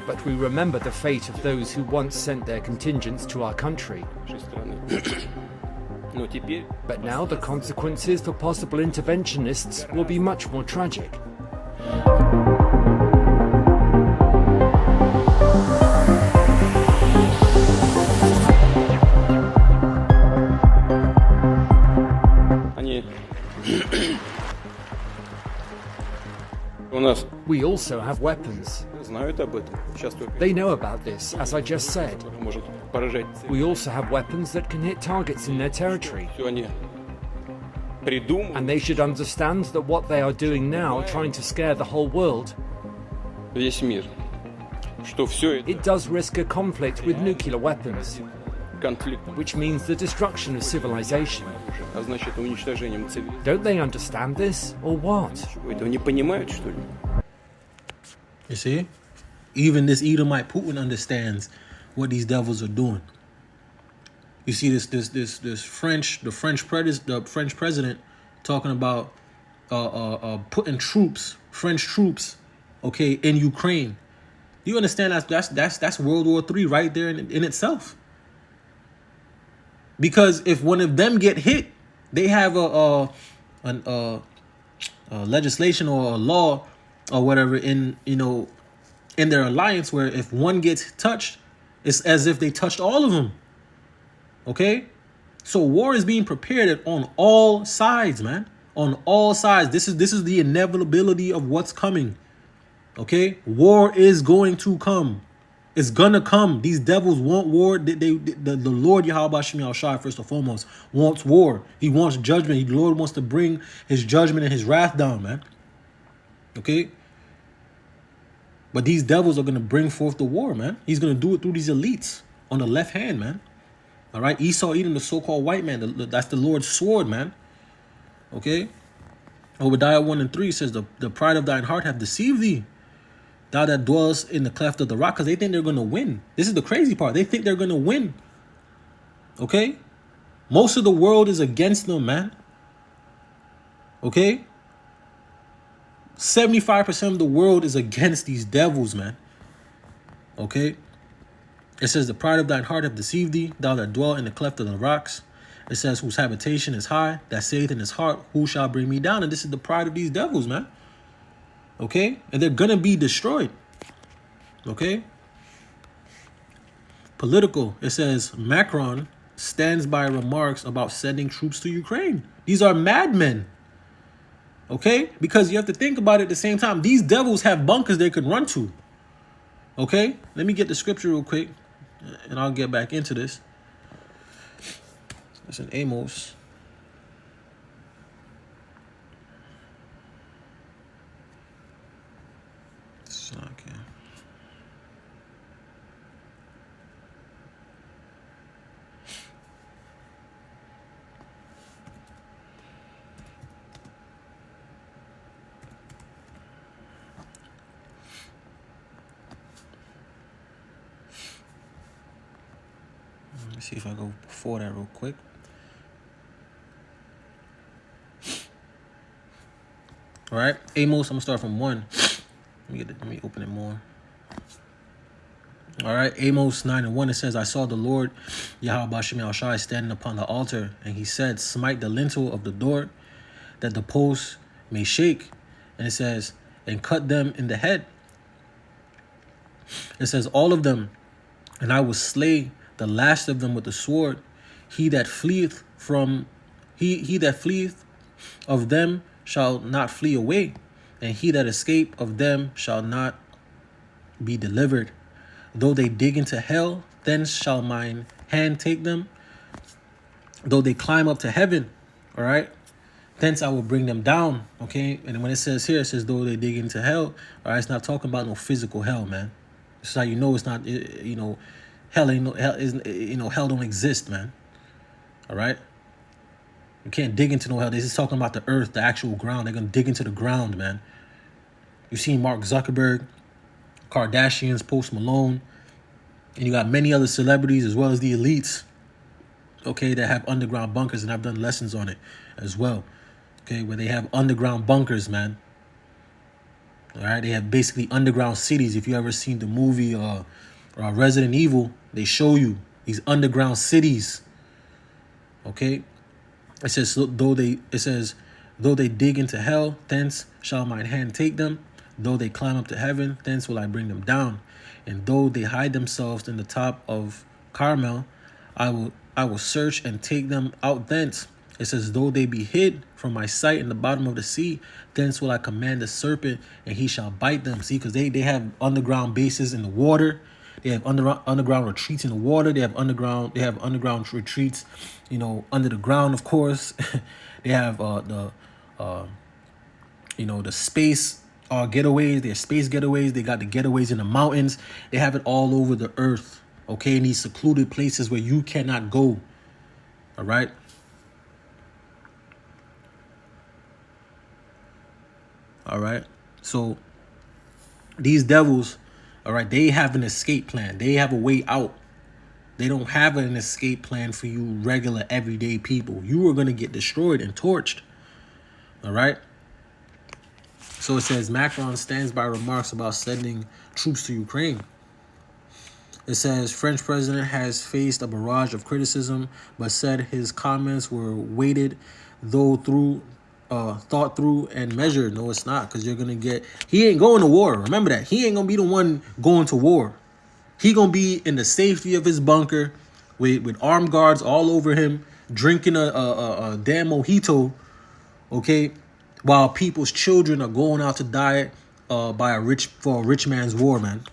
But we remember the fate of those who once sent their contingents to our country. But now the consequences for possible interventionists will be much more tragic. We also have weapons. They know about this, as I just said. We also have weapons that can hit targets in their territory. And they should understand that what they are doing now, trying to scare the whole world, it does risk a conflict with nuclear weapons, which means the destruction of civilization. Don't they understand this, or what? You see? Even this Edomite Putin understands what these devils are doing. You see the French president talking about putting French troops, okay, in Ukraine. You understand that's World War III right there in itself. Because if one of them get hit, they have a legislation or a law or whatever in their alliance where if one gets touched, it's as if they touched all of them. Okay? So war is being prepared on all sides, man. On all sides. This is the inevitability of what's coming. Okay? War is going to come. It's gonna come. These devils want war. The Lord Yahweh Shem Shai, first and foremost, wants war. He wants judgment. The Lord wants to bring his judgment and his wrath down, man. Okay? But these devils are gonna bring forth the war, man. He's gonna do it through these elites on the left hand, man. All right? Esau Edom, the so-called white man. That's the Lord's sword, man. Okay? Obadiah 1:3 says, the pride of thine heart hath deceived thee. Thou that dwells in the cleft of the rock, because they think they're going to win. This is the crazy part. They think they're going to win. Okay? Most of the world is against them, man. Okay? 75% of the world is against these devils, man. Okay? It says, the pride of thine heart hath deceived thee, thou that dwell in the cleft of the rocks. It says, whose habitation is high, that saith in his heart, who shall bring me down? And this is the pride of these devils, man. Okay? And they're going to be destroyed. Okay? Political. It says, Macron stands by remarks about sending troops to Ukraine. These are madmen. Okay? Because you have to think about it at the same time. These devils have bunkers they could run to. Okay? Let me get the scripture real quick, and I'll get back into this. It's in Amos. Okay. Let me see if I go before that real quick. All right, Amos, I'm gonna start from 1. Let me open it more. All right, Amos 9:1, it says, I saw the Lord Yahweh Shem Shai standing upon the altar, and he said, smite the lintel of the door, that the posts may shake. And it says, and cut them in the head. It says, all of them, and I will slay the last of them with the sword. He that fleeth of them shall not flee away, and he that escape of them shall not be delivered. Though they dig into hell, thence shall mine hand take them. Though they climb up to heaven, all right, thence I will bring them down. Okay, and when it says here, it says though they dig into hell, all right, it's not talking about no physical hell, man. This is how you know it's not, hell ain't no hell, hell don't exist, man. All right. You can't dig into no hell. They're just talking about the earth, the actual ground. They're going to dig into the ground, man. You've seen Mark Zuckerberg, Kardashians, Post Malone, and you got many other celebrities as well as the elites, okay, that have underground bunkers, and I've done lessons on it as well, okay, where they have underground bunkers, man. All right, they have basically underground cities. If you ever seen the movie Resident Evil, they show you these underground cities, okay. It says, though they dig into hell, thence shall mine hand take them. Though they climb up to heaven, thence will I bring them down. And though they hide themselves in the top of Carmel, I will search and take them out thence. It says, though they be hid from my sight in the bottom of the sea, thence will I command the serpent, and he shall bite them. See, because they have underground bases in the water. They have underground retreats in the water. They have underground retreats, you know, under the ground, of course. They have the space getaways. They have space getaways. They got the getaways in the mountains. They have it all over the earth, okay, in these secluded places where you cannot go. All right. All right. So these devils, all right, they have an escape plan. They have a way out. They don't have an escape plan for you regular everyday people. You are going to get destroyed and torched. All right. So it says Macron stands by remarks about sending troops to Ukraine. It says French president has faced a barrage of criticism, but said his comments were weighted, thought through and measured. No, it's not, because you're gonna get. He ain't going to war. Remember that. He ain't gonna be the one going to war. He gonna be in the safety of his bunker with armed guards all over him, drinking a damn mojito, okay, while people's children are going out to die for a rich man's war, man.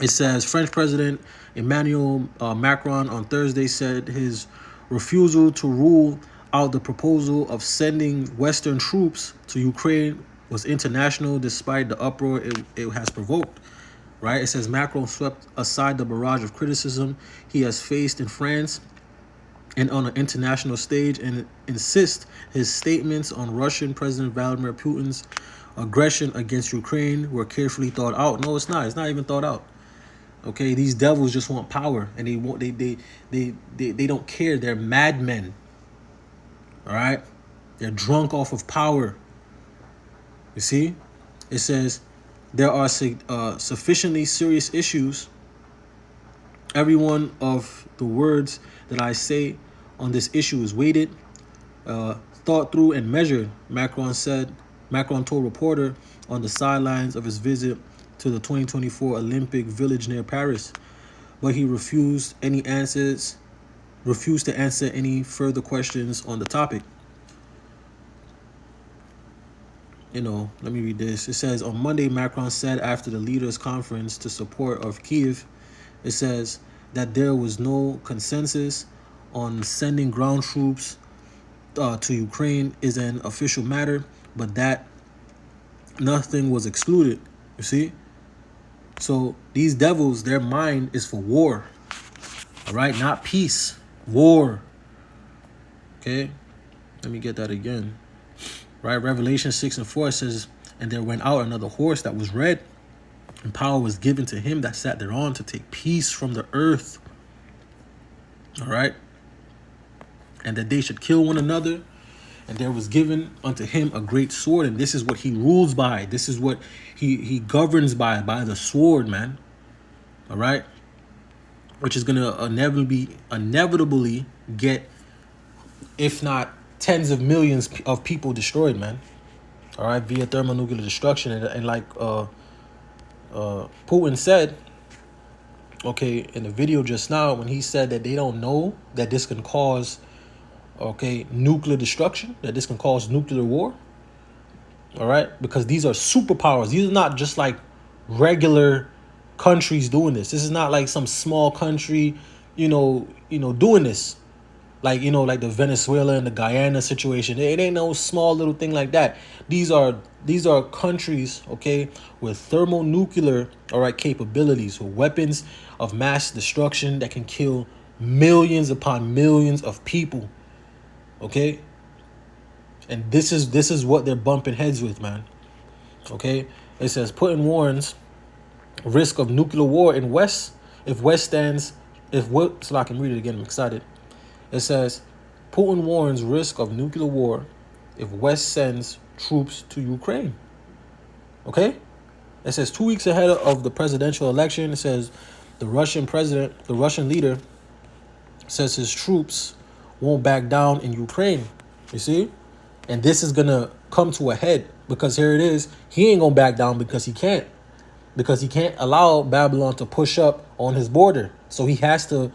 It says French President Emmanuel Macron on Thursday said his refusal to rule out the proposal of sending Western troops to Ukraine was international, despite the uproar it has provoked. Right? It says Macron swept aside the barrage of criticism he has faced in France and on an international stage, and insists his statements on Russian President Vladimir Putin's aggression against Ukraine were carefully thought out. No, it's not. It's not even thought out. Okay, these devils just want power, and they don't care. They're madmen. All right, they're drunk off of power. You see, it says there are sufficiently serious issues. Every one of the words that I say on this issue is weighted, thought through, and measured, Macron said. Macron told reporter on the sidelines of his visit to the 2024 Olympic Village near Paris, but he refused to answer any further questions on the topic. You know, let me read this. It says, on Monday, Macron said after the leaders' conference to support of Kyiv, it says that there was no consensus on sending ground troops to Ukraine is an official matter, but that nothing was excluded. You see? So these devils, their mind is for war. All right? Not peace. War. Okay? Let me get that again. Right? Revelation 6:4 says, and there went out another horse that was red, and power was given to him that sat thereon to take peace from the earth. All right? And that they should kill one another. And there was given unto him a great sword. And this is what he rules by. This is what he governs by the sword, man. All right? Which is going to inevitably get, if not tens of millions of people destroyed, man. All right? Via thermonuclear destruction. And like Putin said, okay, in the video just now, when he said that they don't know that this can cause, okay, nuclear destruction, that this can cause nuclear war. All right, because these are superpowers. These are not just like regular countries doing this. This is not like some small country, you know, doing this. Like, like the Venezuela and the Guyana situation. It ain't no small little thing like that. These are countries, okay, with thermonuclear, all right, capabilities, with weapons of mass destruction that can kill millions upon millions of people. Okay, And this is what they're bumping heads with, man. Okay? It says Putin warns risk of nuclear war in West so I can read it again, I'm excited. It says Putin warns risk of nuclear war if West sends troops to Ukraine. Okay? It says 2 weeks ahead of the presidential election, it says the Russian leader says his troops won't back down in Ukraine. You see? And this is going to come to a head because here it is. He ain't going to back down because he can't. Because he can't allow Babylon to push up on his border. So he has to,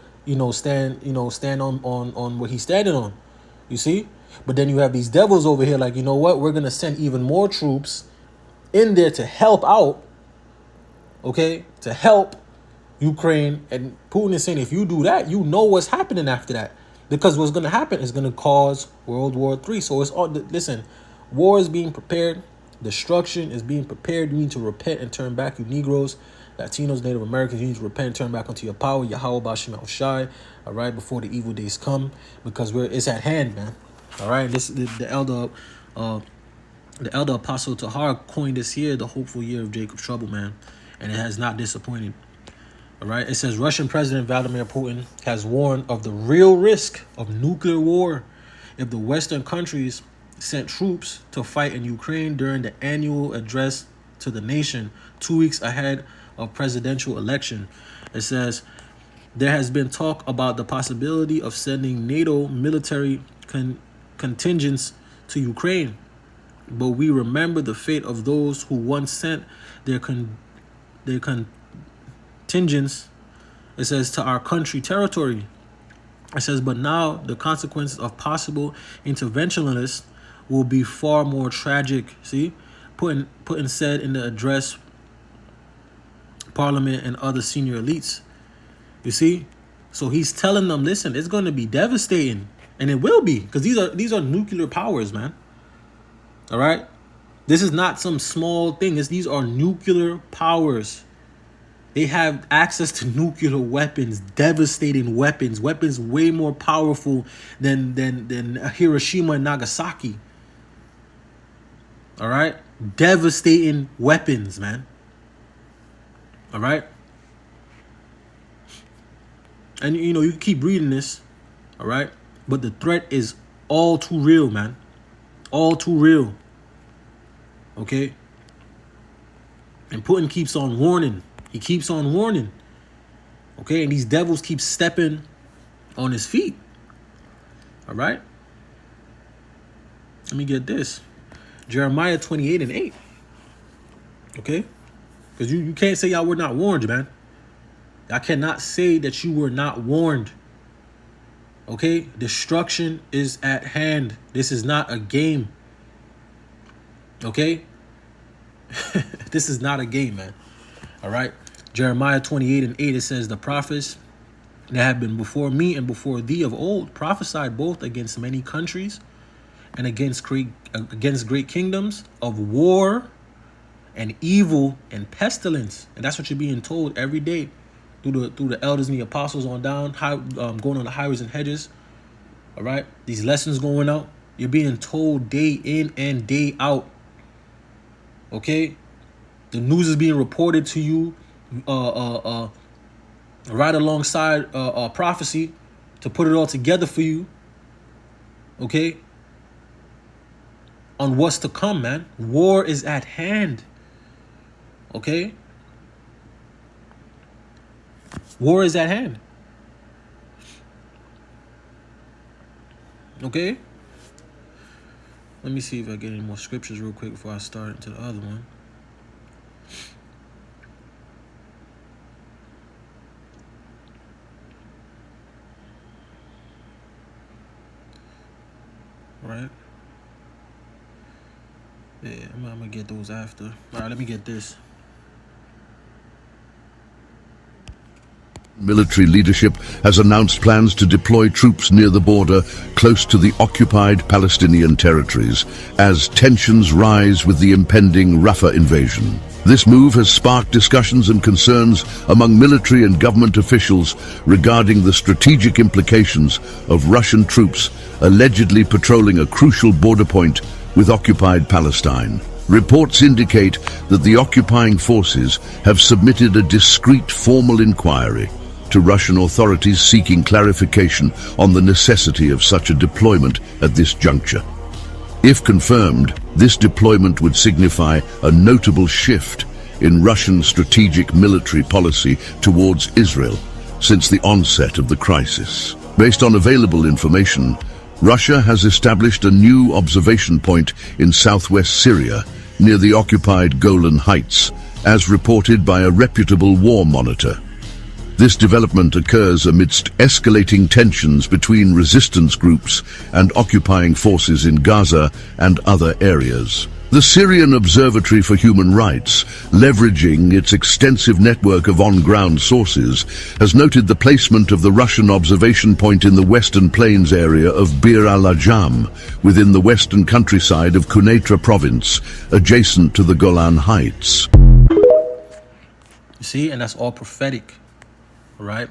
stand on what he's standing on. You see? But then you have these devils over here like, you know what? We're going to send even more troops in there to help out. Okay? To help Ukraine. And Putin is saying, if you do that, you know what's happening after that. Because what's going to happen is going to cause World War III. So it's all, listen, war is being prepared. Destruction is being prepared. You need to repent and turn back. You Negroes, Latinos, Native Americans, you need to repent and turn back unto your power. Yahweh Bashim El Shai. All right, before the evil days come, because it's at hand, man. All right, the elder apostle Tahar coined this year the hopeful year of Jacob's trouble, man, and it has not disappointed. All right, it says Russian President Vladimir Putin has warned of the real risk of nuclear war if the Western countries sent troops to fight in Ukraine during the annual address to the nation 2 weeks ahead of presidential election. It says there has been talk about the possibility of sending NATO military contingents to Ukraine, but we remember the fate of those who once sent their contingents, it says, to our country territory. It says, but now the consequences of possible interventionists will be far more tragic. See, Putin said in the address, Parliament and other senior elites. You see, so he's telling them, listen, it's going to be devastating, and it will be, because these are nuclear powers, man. All right, this is not some small thing. These are nuclear powers. They have access to nuclear weapons, devastating weapons way more powerful than Hiroshima and Nagasaki. All right, devastating weapons, man. All right, and you keep reading this, all right, but the threat is all too real, man, all too real. Okay, and Putin keeps on warning. He keeps on warning. Okay, and these devils keep stepping on his feet. All right. Let me get this. Jeremiah 28:8. Okay? Because you can't say y'all were not warned, man. I cannot say that you were not warned. Okay? Destruction is at hand. This is not a game. Okay? This is not a game, man. All right? Jeremiah 28:8, it says, the prophets that have been before me and before thee of old prophesied both against many countries and against great kingdoms of war and evil and pestilence. And that's what you're being told every day through the elders and the apostles on down, going on the highways and hedges. All right, these lessons going out, you're being told day in and day out. Okay, the news is being reported to you right alongside prophecy to put it all together for you. Okay, on what's to come, man. War is at hand. Okay, war is at hand. Okay, let me see if I get any more scriptures real quick before I start into the other one. Right? Yeah, I'm gonna get those after. All right, let me get this. Military leadership has announced plans to deploy troops near the border close to the occupied Palestinian territories as tensions rise with the impending Rafah invasion. This move has sparked discussions and concerns among military and government officials regarding the strategic implications of Russian troops allegedly patrolling a crucial border point with occupied Palestine. Reports indicate that the occupying forces have submitted a discreet formal inquiry to Russian authorities seeking clarification on the necessity of such a deployment at this juncture. If confirmed, this deployment would signify a notable shift in Russian strategic military policy towards Israel since the onset of the crisis. Based on available information, Russia has established a new observation point in southwest Syria near the occupied Golan Heights, as reported by a reputable war monitor. This development occurs amidst escalating tensions between resistance groups and occupying forces in Gaza and other areas. The Syrian Observatory for Human Rights, leveraging its extensive network of on-ground sources, has noted the placement of the Russian observation point in the western plains area of Bir al-Ajam, within the western countryside of Quneitra province, adjacent to the Golan Heights. You see, and that's all prophetic, right?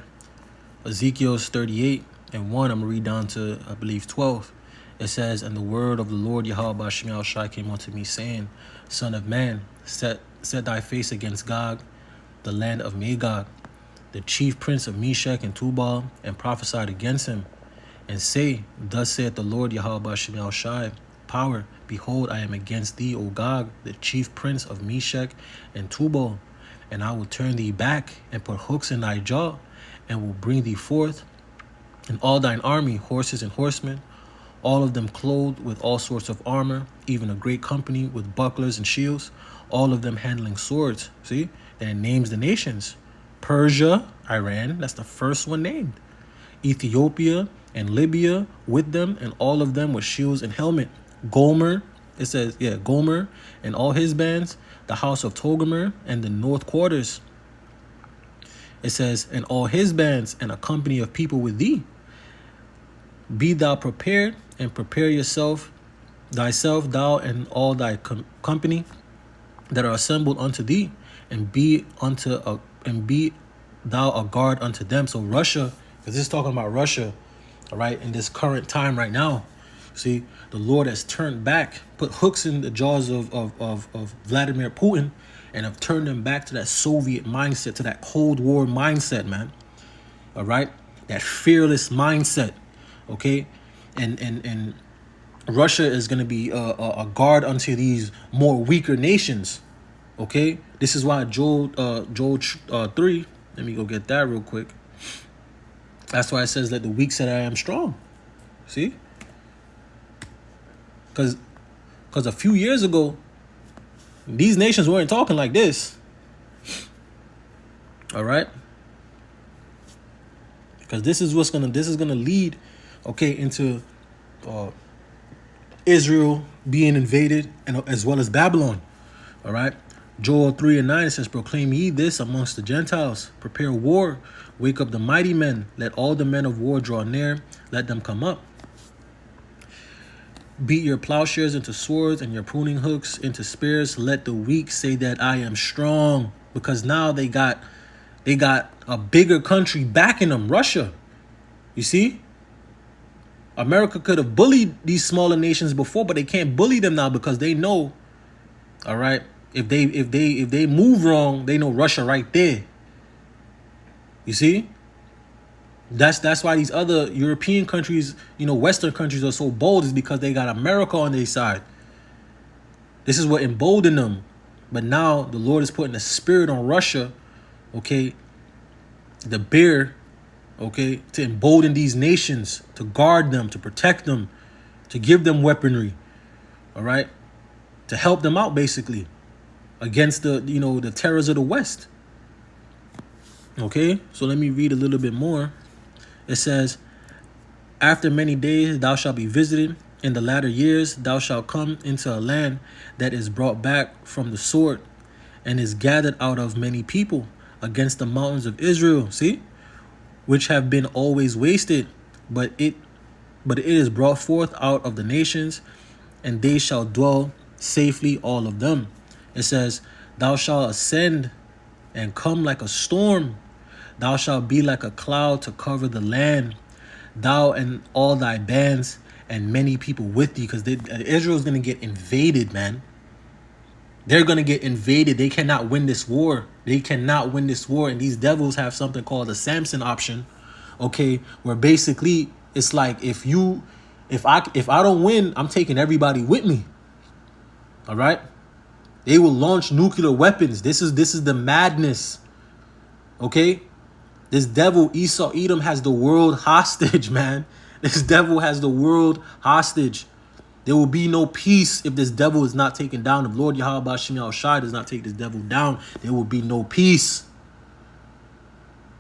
Ezekiel's 38 and 1, I'm going to read down to, I believe, 12. It says, "And the word of the Lord Yahweh Bashim Shai came unto me, saying, Son of man, set thy face against Gog, the land of Magog, the chief prince of Meshech and Tubal, and prophesied against him, and say, Thus saith the Lord Yahweh Bashim Shai, Power, behold, I am against thee, O Gog, the chief prince of Meshech and Tubal, and I will turn thee back, and put hooks in thy jaw, and will bring thee forth, and all thine army, horses and horsemen, all of them clothed with all sorts of armor, even a great company with bucklers and shields, all of them handling swords." See, then it names the nations: Persia, Iran, that's the first one named, Ethiopia and Libya with them, and all of them with shields and helmet. Gomer, it says, Gomer and all his bands, the house of Togarmah and the north quarters. It says, and all his bands, and a company of people with thee. Be thou prepared, and prepare thyself, thou and all thy company that are assembled unto thee, and be thou a guard unto them. So Russia, because this is talking about Russia, all right, in this current time right now. See, the Lord has turned back, put hooks in the jaws of Vladimir Putin, and have turned them back to that Soviet mindset, to that Cold War mindset, man. All right, that fearless mindset. Okay, and Russia is going to be a guard unto these more weaker nations. Okay, this is why Joel 3. Let me go get that real quick. That's why it says, "Let the weak say I am strong." See, because a few years ago, these nations weren't talking like this. All right, because this is gonna lead. Okay, into Israel being invaded, and as well as Babylon. All right, Joel 3 and 9, it says, "Proclaim ye this amongst the Gentiles, prepare war, wake up the mighty men, let all the men of war draw near, let them come up. Beat your plowshares into swords and your pruning hooks into spears. Let the weak say that I am strong," because now they got a bigger country backing them, Russia. You see? America could have bullied these smaller nations before, but they can't bully them now because they know, all right, if they move wrong, they know Russia right there. You see? That's why these other European countries, Western countries are so bold, is because they got America on their side. This is what emboldened them. But now the Lord is putting a spirit on Russia, okay, the bear, okay, to embolden these nations, to guard them, to protect them, to give them weaponry, all right, to help them out basically against the terrors of the West. Okay, so let me read a little bit more. It says, "After many days thou shalt be visited. In the latter years thou shalt come into a land that is brought back from the sword, and is gathered out of many people against the mountains of Israel." See? "Which have been always wasted, but it is brought forth out of the nations, and they shall dwell safely, all of them." It says, Thou shalt ascend and come like a storm. Thou shalt be like a cloud to cover the land. Thou and all thy bands and many people with thee. Because Israel's going to get invaded, man. They're going to get invaded. They cannot win this war. They cannot win this war. And these devils have something called the Samson option. Okay, where basically it's like if I don't win, I'm taking everybody with me. All right? They will launch nuclear weapons. This is the madness. Okay? This devil, Esau, Edom, has the world hostage, man. This devil has the world hostage. There will be no peace if this devil is not taken down. If Lord Yahweh Shem Shai does not take this devil down, there will be no peace.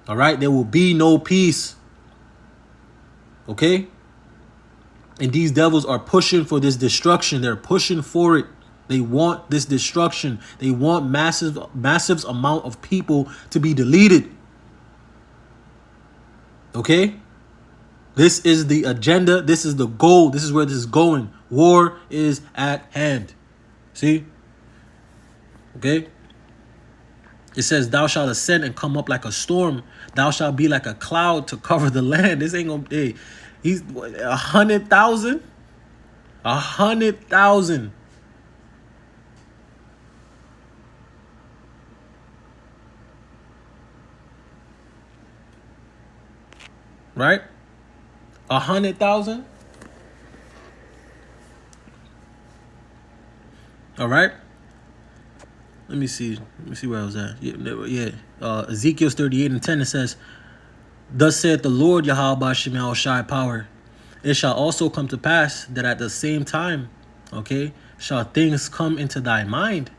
All right? There will be no peace. Okay? And these devils are pushing for this destruction. They're pushing for it. They want this destruction. They want massive amount of people to be deleted. Okay? This is the agenda. This is the goal. This is where this is going. War is at hand. See? Okay? It says, thou shalt ascend and come up like a storm. Thou shalt be like a cloud to cover the land. This ain't gonna be. He's 100,000. 100,000. Right? 100,000. All right. Let me see where I was at. Ezekiel 38:10, it says, thus saith the Lord Yahweh Shem Shai power. It shall also come to pass that at the same time, okay, shall things come into thy mind,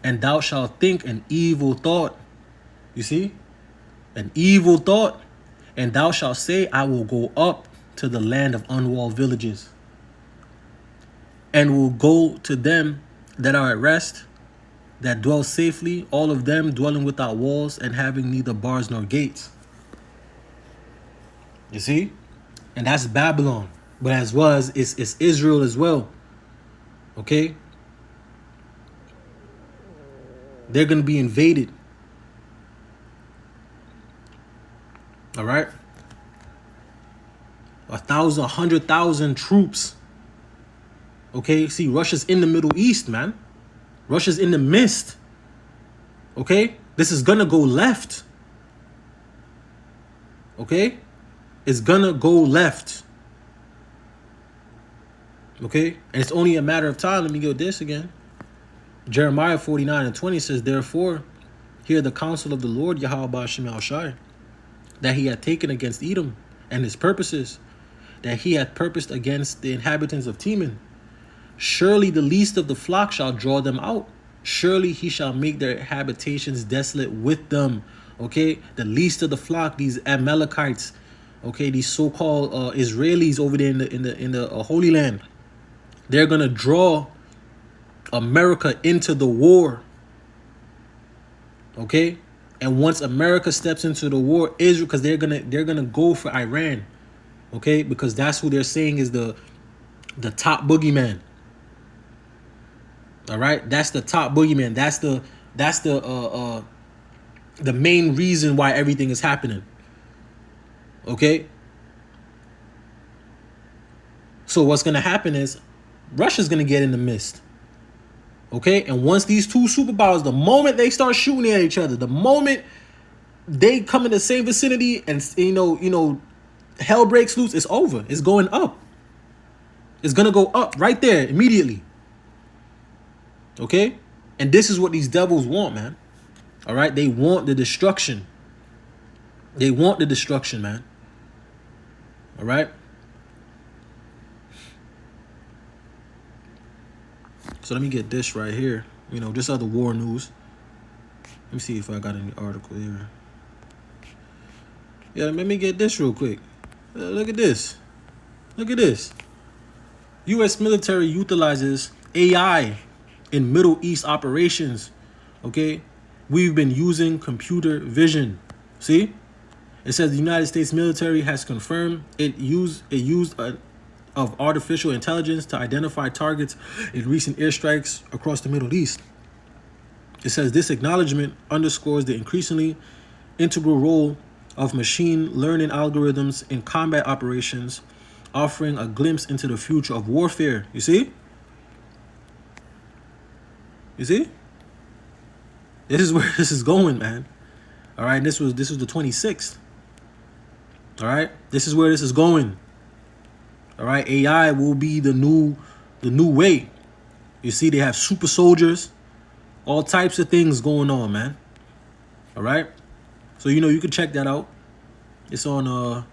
and thou shalt think an evil thought. You see? An evil thought. And thou shalt say, I will go up to the land of unwalled villages, and will go to them that are at rest, that dwell safely, all of them dwelling without walls and having neither bars nor gates. You see? And that's Babylon. But as well as it's Israel as well. Okay? They're going to be invaded. All right? 100,000 troops. Okay? See, Russia's in the Middle East, man. Russia's in the midst. Okay? This is going to go left. Okay? It's going to go left. Okay? And it's only a matter of time. Let me go this again. Jeremiah 49:20 says, therefore, hear the counsel of the Lord Yahweh Shem Shai, that he had taken against Edom and his purposes, that he had purposed against the inhabitants of Teman. Surely the least of the flock shall draw them out. Surely he shall make their habitations desolate with them. Okay, the least of the flock, these Amalekites, okay, these so-called Israelis over there in the Holy Land, they're gonna draw America into the war. Okay, and once America steps into the war, Israel, because they're gonna go for Iran. Okay, because that's who they're saying is the top boogeyman. All right, that's the top boogeyman. That's the main reason why everything is happening. Okay. So what's gonna happen is Russia's gonna get in the midst. Okay, and once these two superpowers, the moment they start shooting at each other, the moment they come in the same vicinity, and you know, hell breaks loose, it's over. It's going up. It's gonna go up right there immediately. Okay, and this is what these devils want, man. All right, they want the destruction. They want the destruction, man. All right. So let me get this right here. You know, just other war news. Let me see if I got any article here. Yeah, let me get this real quick. Look at this. Look at this. U.S. military utilizes AI in Middle East operations. Okay, we've been using computer vision. See, it says the United States military has confirmed it used of artificial intelligence to identify targets in recent airstrikes across the Middle East. It says this acknowledgement underscores the increasingly integral role of machine learning algorithms in combat operations, offering a glimpse into the future of warfare. You see? You see? This is where this is going, man. All right, this was the 26th. All right, this is where this is going. All right, AI will be the new way. You see, they have super soldiers, all types of things going on, man. All right, so you can check that out. It's on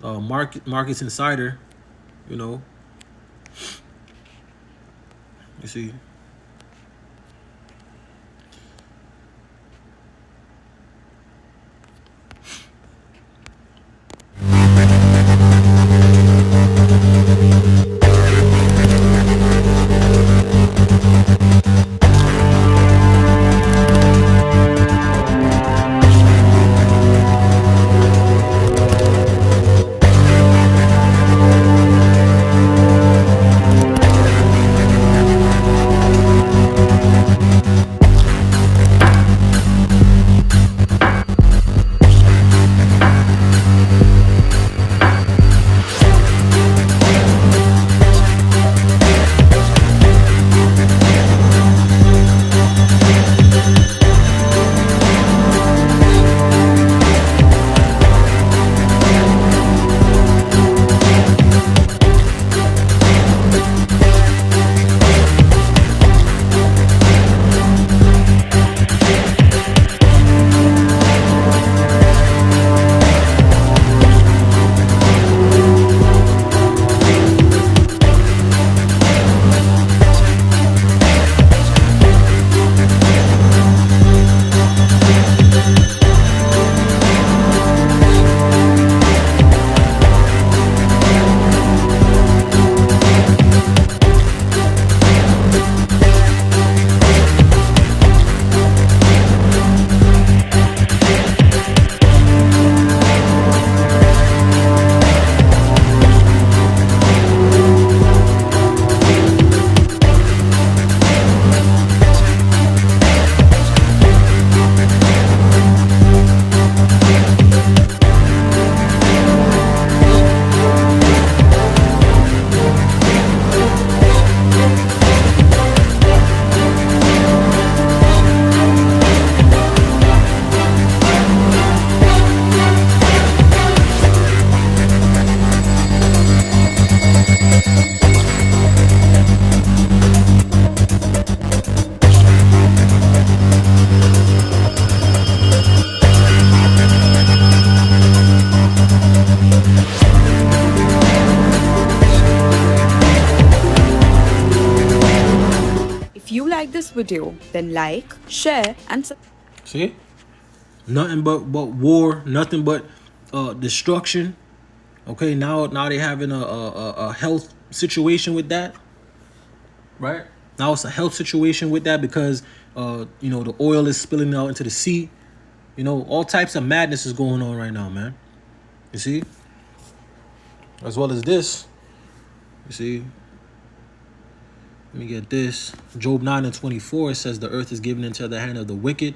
Markets Insider. You see. Video, then like, share, and see, nothing but war, nothing but destruction. Okay, now they having a health situation with that, right? Now it's a health situation with that because the oil is spilling out into the sea. All types of madness is going on right now, man. You see, as well as this, you see. Let me get this. Job 9:24 says, the earth is given into the hand of the wicked.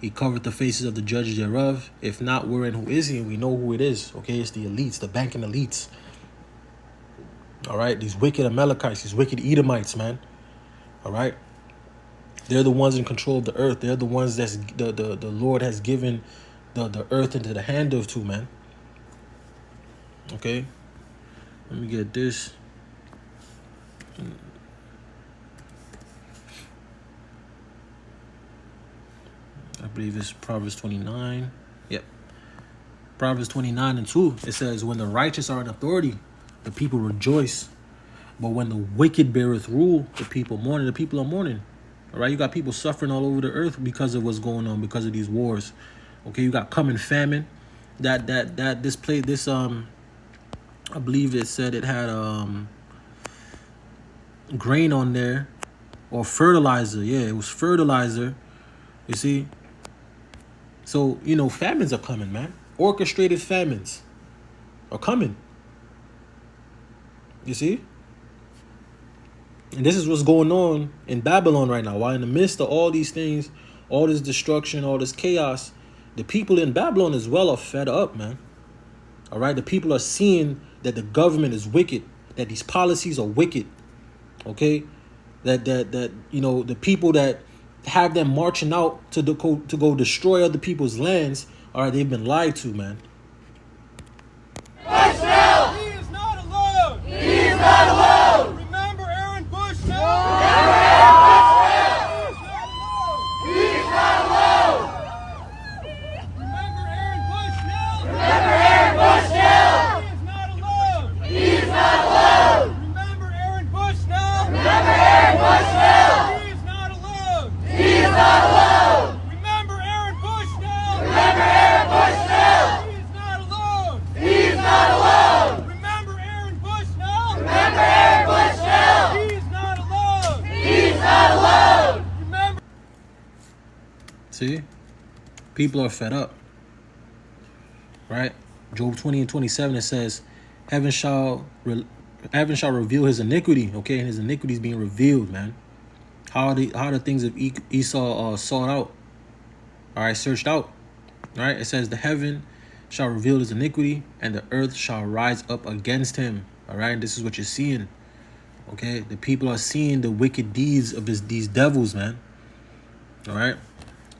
He covered the faces of the judges thereof. If not, wherein who is he? And we know who it is. Okay, it's the elites, the banking elites. All right, these wicked Amalekites, these wicked Edomites, man. All right, they're the ones in control of the earth. They're the ones that's the Lord has given the earth into the hand of too, man. Okay, let me get this. I believe it's Proverbs 29. Yep. Proverbs 29:2. It says, when the righteous are in authority, the people rejoice. But when the wicked beareth rule, the people mourn. The people are mourning. All right. You got people suffering all over the earth because of what's going on, because of these wars. Okay. You got coming famine. I believe it said it had grain on there or fertilizer. Yeah, it was fertilizer. You see? So, famines are coming, man. Orchestrated famines are coming. You see? And this is what's going on in Babylon right now. While in the midst of all these things, all this destruction, all this chaos, the people in Babylon as well are fed up, man. All right, the people are seeing that the government is wicked, that these policies are wicked. Okay, that the people that have them marching out to go destroy other people's lands, all right, they've been lied to, man. Bushnell! He is not alone! He is not alone! Remember Aaron Bushnell? Remember Aaron Bushnell! He is not alone! Remember Aaron Bushnell? Remember Aaron Bushnell! He is not alone! He is not alone! Remember Aaron Bushnell? Remember Aaron Bushnell! He is not alone! He is not alone! Remember Aaron Bushnell? Remember Aaron Bushnell! He is not alone! He is not alone! Remember Aaron Bushnell? Remember Aaron Bushnell! He is not alone! He is not alone! Remember. See? People are fed up. Right? Job 20:27, it says, Heaven shall reveal his iniquity. Okay, and his iniquity is being revealed, man. How are the things of Esau sought out? All right, searched out. All right, it says the heaven shall reveal his iniquity, and the earth shall rise up against him. All right, and this is what you're seeing. Okay, the people are seeing the wicked deeds of these devils, man. All right,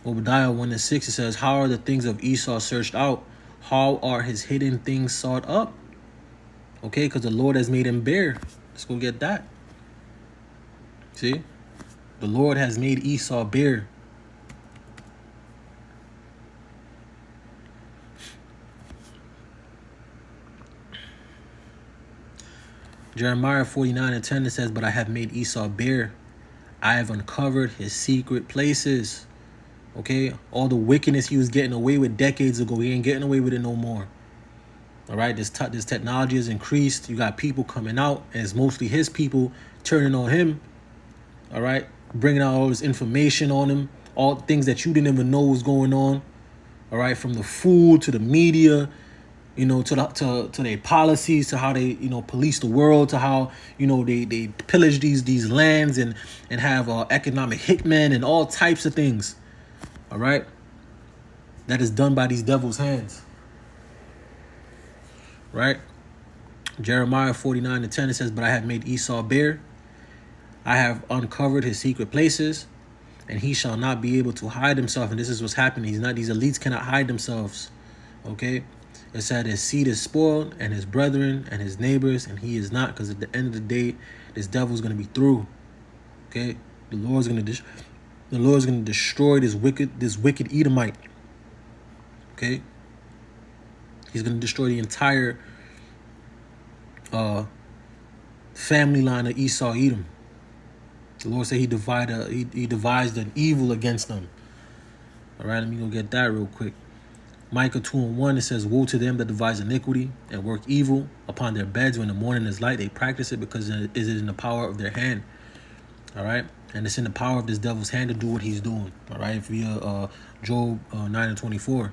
Obadiah 1:6, it says, how are the things of Esau searched out? How are his hidden things sought up? Okay, because the Lord has made him bare. Let's go get that. See? The Lord has made Esau bare. Jeremiah 49:10, it says, but I have made Esau bare. I have uncovered his secret places. Okay? All the wickedness he was getting away with decades ago, he ain't getting away with it no more. All right? This technology has increased. You got people coming out, and it's mostly his people turning on him. All right? Bringing out all this information on him. All things that you didn't even know was going on. All right? From the food to the media, you know, to their policies, to how they, you know, police the world, to how, you know, they pillage these lands and have economic hitmen and all types of things. All right? That is done by these devils' hands. Right? Jeremiah 49:10, it says, but I have made Esau bare. I have uncovered his secret places, and he shall not be able to hide himself. And this is what's happening. These elites cannot hide themselves. Okay? It said his seed is spoiled, and his brethren and his neighbors, and he is not, because at the end of the day, this devil's going to be through. Okay? The Lord's going to destroy this wicked Edomite. Okay? He's going to destroy the entire family line of Esau, Edom. The Lord said he devised an evil against them. All right, let me go get that real quick. Micah 2:1, it says, woe to them that devise iniquity and work evil upon their beds when the morning is light. They practice it because it is in the power of their hand. All right, and it's in the power of this devil's hand to do what he's doing. All right, via Job 9:24.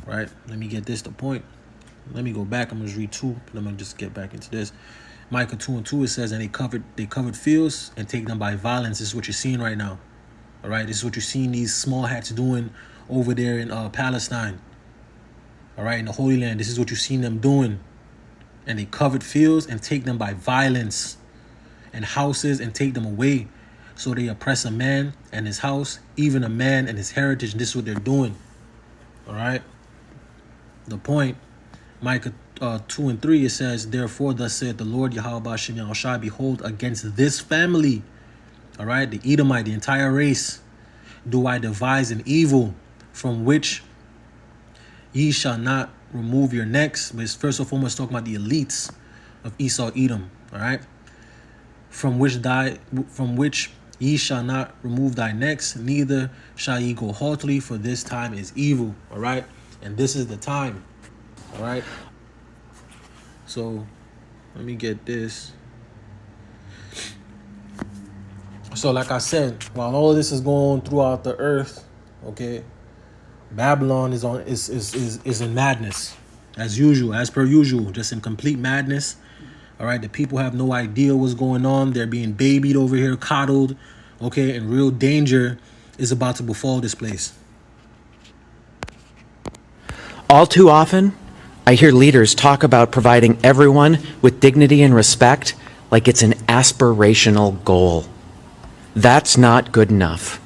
Right, let me get this to point. Let me go back. I'm gonna just read 2. Let me just get back into this. Micah 2:2, it says, and they covered fields and take them by violence. This is what you're seeing right now. All right, this is what you're seeing these small hats doing over there in Palestine. All right, in the Holy Land. This is what you've seen them doing. And they covered fields and take them by violence, and houses and take them away. So they oppress a man and his house, even a man and his heritage. And this is what they're doing. All right. The point, Micah 2:3, it says, therefore thus saith the Lord Yahweh Ba'ashem Yahushai, behold, against this family, all right, the Edomite, the entire race, do I devise an evil from which ye shall not remove your necks. But it's first and foremost talking about the elites of Esau, Edom, all right, from which ye shall not remove thy necks, neither shall ye go haughtily, for this time is evil. All right, and this is the time. All right, so let me get this. So like I said, while all of this is going throughout the earth, okay, Babylon is in madness, as usual, as per usual, just in complete madness. All right, the people have no idea what's going on. They're being babied over here, coddled, okay, and real danger is about to befall this place. All too often, I hear leaders talk about providing everyone with dignity and respect like it's an aspirational goal. That's not good enough.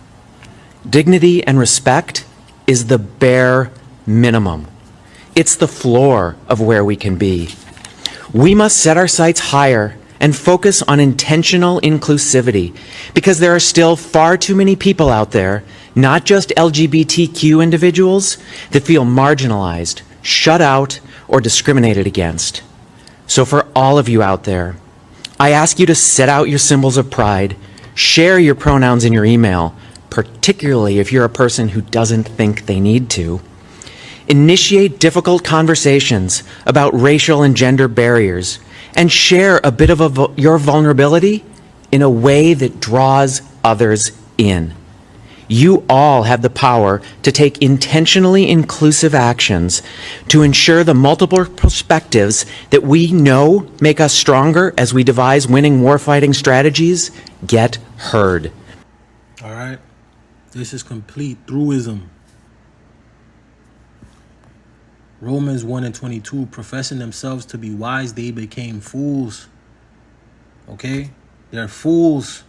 Dignity and respect is the bare minimum. It's the floor of where we can be. We must set our sights higher and focus on intentional inclusivity, because there are still far too many people out there, not just LGBTQ individuals, that feel marginalized, shut out, or discriminated against. So for all of you out there, I ask you to set out your symbols of pride, share your pronouns in your email, particularly if you're a person who doesn't think they need to. Initiate difficult conversations about racial and gender barriers, and share a bit of your vulnerability in a way that draws others in. You all have the power to take intentionally inclusive actions to ensure the multiple perspectives that we know make us stronger as we devise winning warfighting strategies get heard. All right, this is complete throughism. Romans 1:22, professing themselves to be wise, they became fools. Okay? They're fools.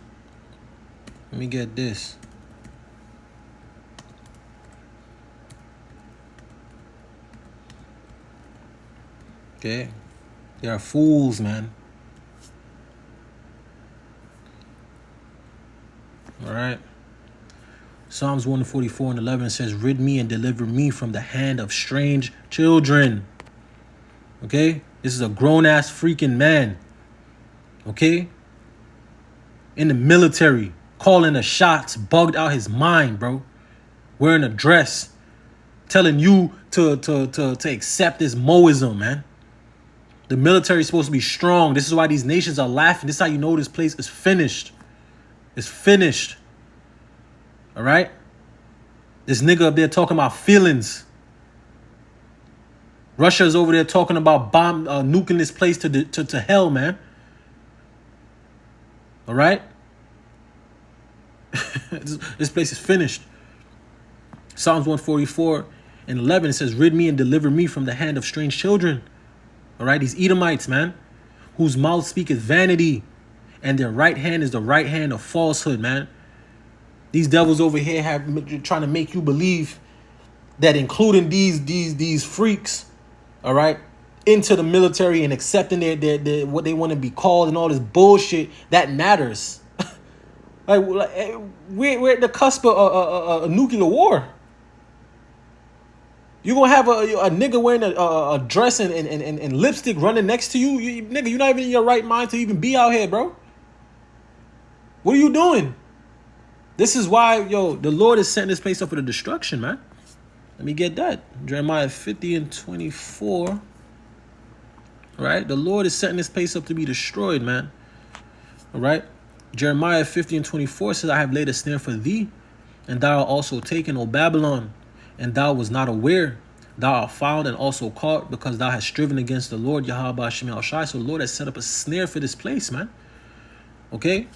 Let me get this. Okay? They are fools, man. All right? Psalms 144:11 says, rid me and deliver me from the hand of strange children. Okay? This is a grown-ass freaking man. Okay? In the military, calling the shots, bugged out his mind, bro. Wearing a dress, telling you to accept this Moism, man. The military is supposed to be strong. This is why these nations are laughing. This is how you know this place is finished. It's finished. All right? This nigga up there talking about feelings. Russia's over there talking about nuking this place to hell, man. All right? This place is finished. Psalms 144:11, it says, rid me and deliver me from the hand of strange children. All right? These Edomites, man, whose mouth speaketh vanity, and their right hand is the right hand of falsehood, man. These devils over here trying to make you believe that including these freaks, all right, into the military and accepting their what they want to be called and all this bullshit, that matters. like we're at the cusp of a nuclear war. You gonna have a nigga wearing a dress and lipstick running next to you? Nigga, you're not even in your right mind to even be out here, bro. What are you doing? This is why, the Lord is setting this place up for the destruction, man. Let me get that. Jeremiah 50:24. All right? The Lord is setting this place up to be destroyed, man. All right? Jeremiah 50:24 says, I have laid a snare for thee, and thou art also taken, O Babylon, and thou was not aware. Thou art found and also caught, because thou hast striven against the Lord, Yahweh Hashem El Shai. So the Lord has set up a snare for this place, man. Okay?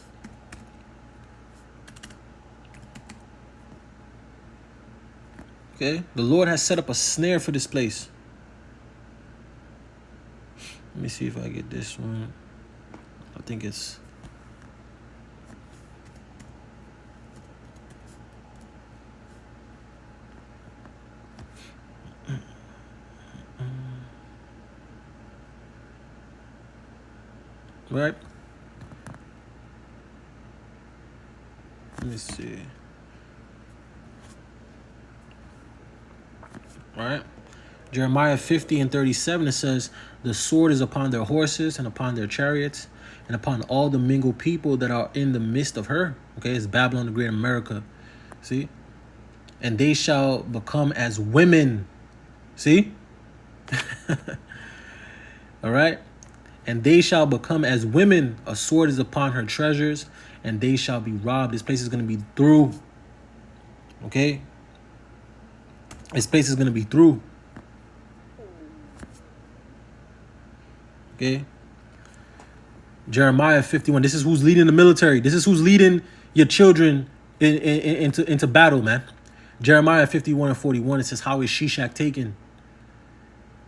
Okay, the Lord has set up a snare for this place. Let me see if I get this one. I think it's... Right? Let me see. Right? Jeremiah 50:37, it says, the sword is upon their horses and upon their chariots and upon all the mingled people that are in the midst of her. Okay, it's Babylon the Great America. See? And they shall become as women. See? All right? And they shall become as women. A sword is upon her treasures, and they shall be robbed. This place is going to be through. Okay? This place is going to be through. Okay? Jeremiah 51. This is who's leading the military. This is who's leading your children into battle, man. Jeremiah 51 and 41, it says, how is Shishak taken?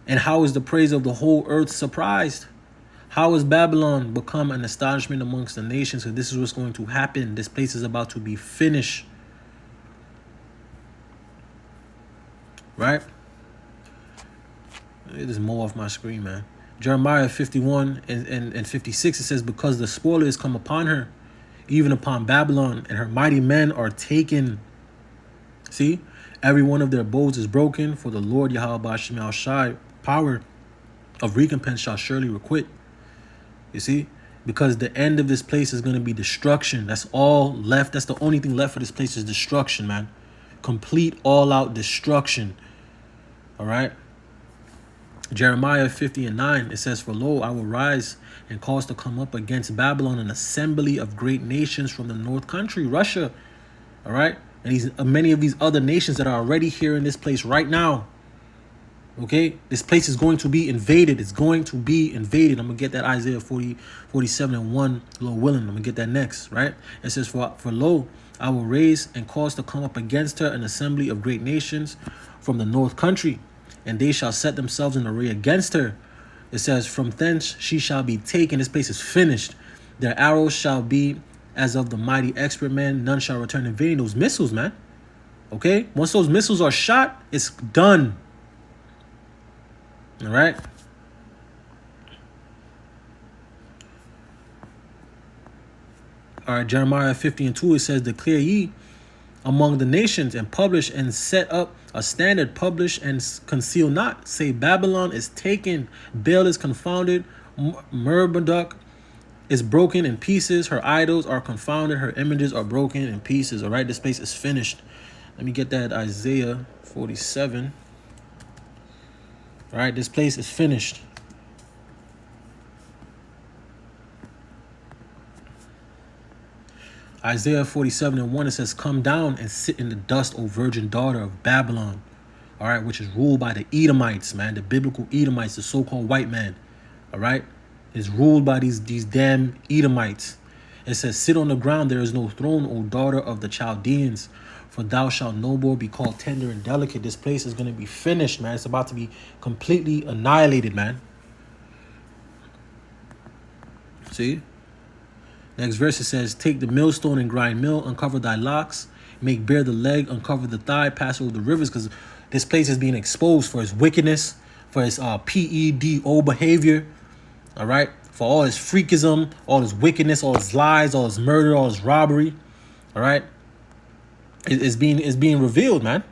And how is the praise of the whole earth surprised? How has Babylon become an astonishment amongst the nations? So this is what's going to happen. This place is about to be finished. Right? It is more off my screen, man. Jeremiah 51 and 56, it says, because the spoiler is come upon her, even upon Babylon, and her mighty men are taken. See? Every one of their bows is broken, for the Lord Yahweh Shem El Shai, power of recompense shall surely requite. You see? Because the end of this place is going to be destruction. That's all left. That's the only thing left for this place is destruction, man. Complete all-out destruction. All right? Jeremiah 50 and 9, it says, for lo, I will rise and cause to come up against Babylon an assembly of great nations from the north country, Russia. All right? And many of these other nations that are already here in this place right now. Okay? This place is going to be invaded. It's going to be invaded. I'm going to get that Isaiah 47 and 1, Lord willing. I'm going to get that next, right? It says, for lo, I will raise and cause to come up against her an assembly of great nations from the north country, and they shall set themselves in array against her. It says, from thence she shall be taken. This place is finished. Their arrows shall be as of the mighty expert man. None shall return in vain. Those missiles, man. Okay? Once those missiles are shot, it's done. All right? All right, Jeremiah 50 and 2, it says, declare ye among the nations and publish and set up a standard, publish and conceal not. Say Babylon is taken, Baal is confounded, Merodach is broken in pieces, her idols are confounded, her images are broken in pieces. All right, this place is finished. Let me get that Isaiah 47. All right, this place is finished. Isaiah 47 and 1, it says, come down and sit in the dust, O virgin daughter of Babylon. All right, which is ruled by the Edomites, man, the biblical Edomites, the so-called white man. All right, is ruled by these damn Edomites. It says, sit on the ground, there is no throne, O daughter of the Chaldeans, for thou shalt no more be called tender and delicate. This place is going to be finished, man. It's about to be completely annihilated, man. See? Next verse, it says, take the millstone and grind mill, uncover thy locks, make bare the leg, uncover the thigh, pass over the rivers, because this place is being exposed for its wickedness, for its PEDO behavior, all right, for all his freakism, all his wickedness, all his lies, all his murder, all his robbery, all right, it's being revealed, man.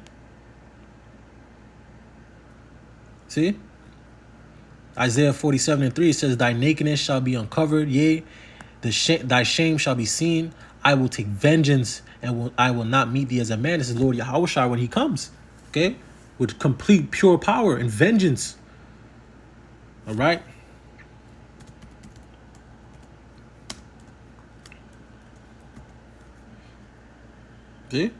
See? Isaiah 47 and 3, it says, thy nakedness shall be uncovered, yea, thy shame shall be seen. I will take vengeance, and I will not meet thee as a man. This is Lord Yahweh when he comes, okay, with complete pure power and vengeance. All right. See?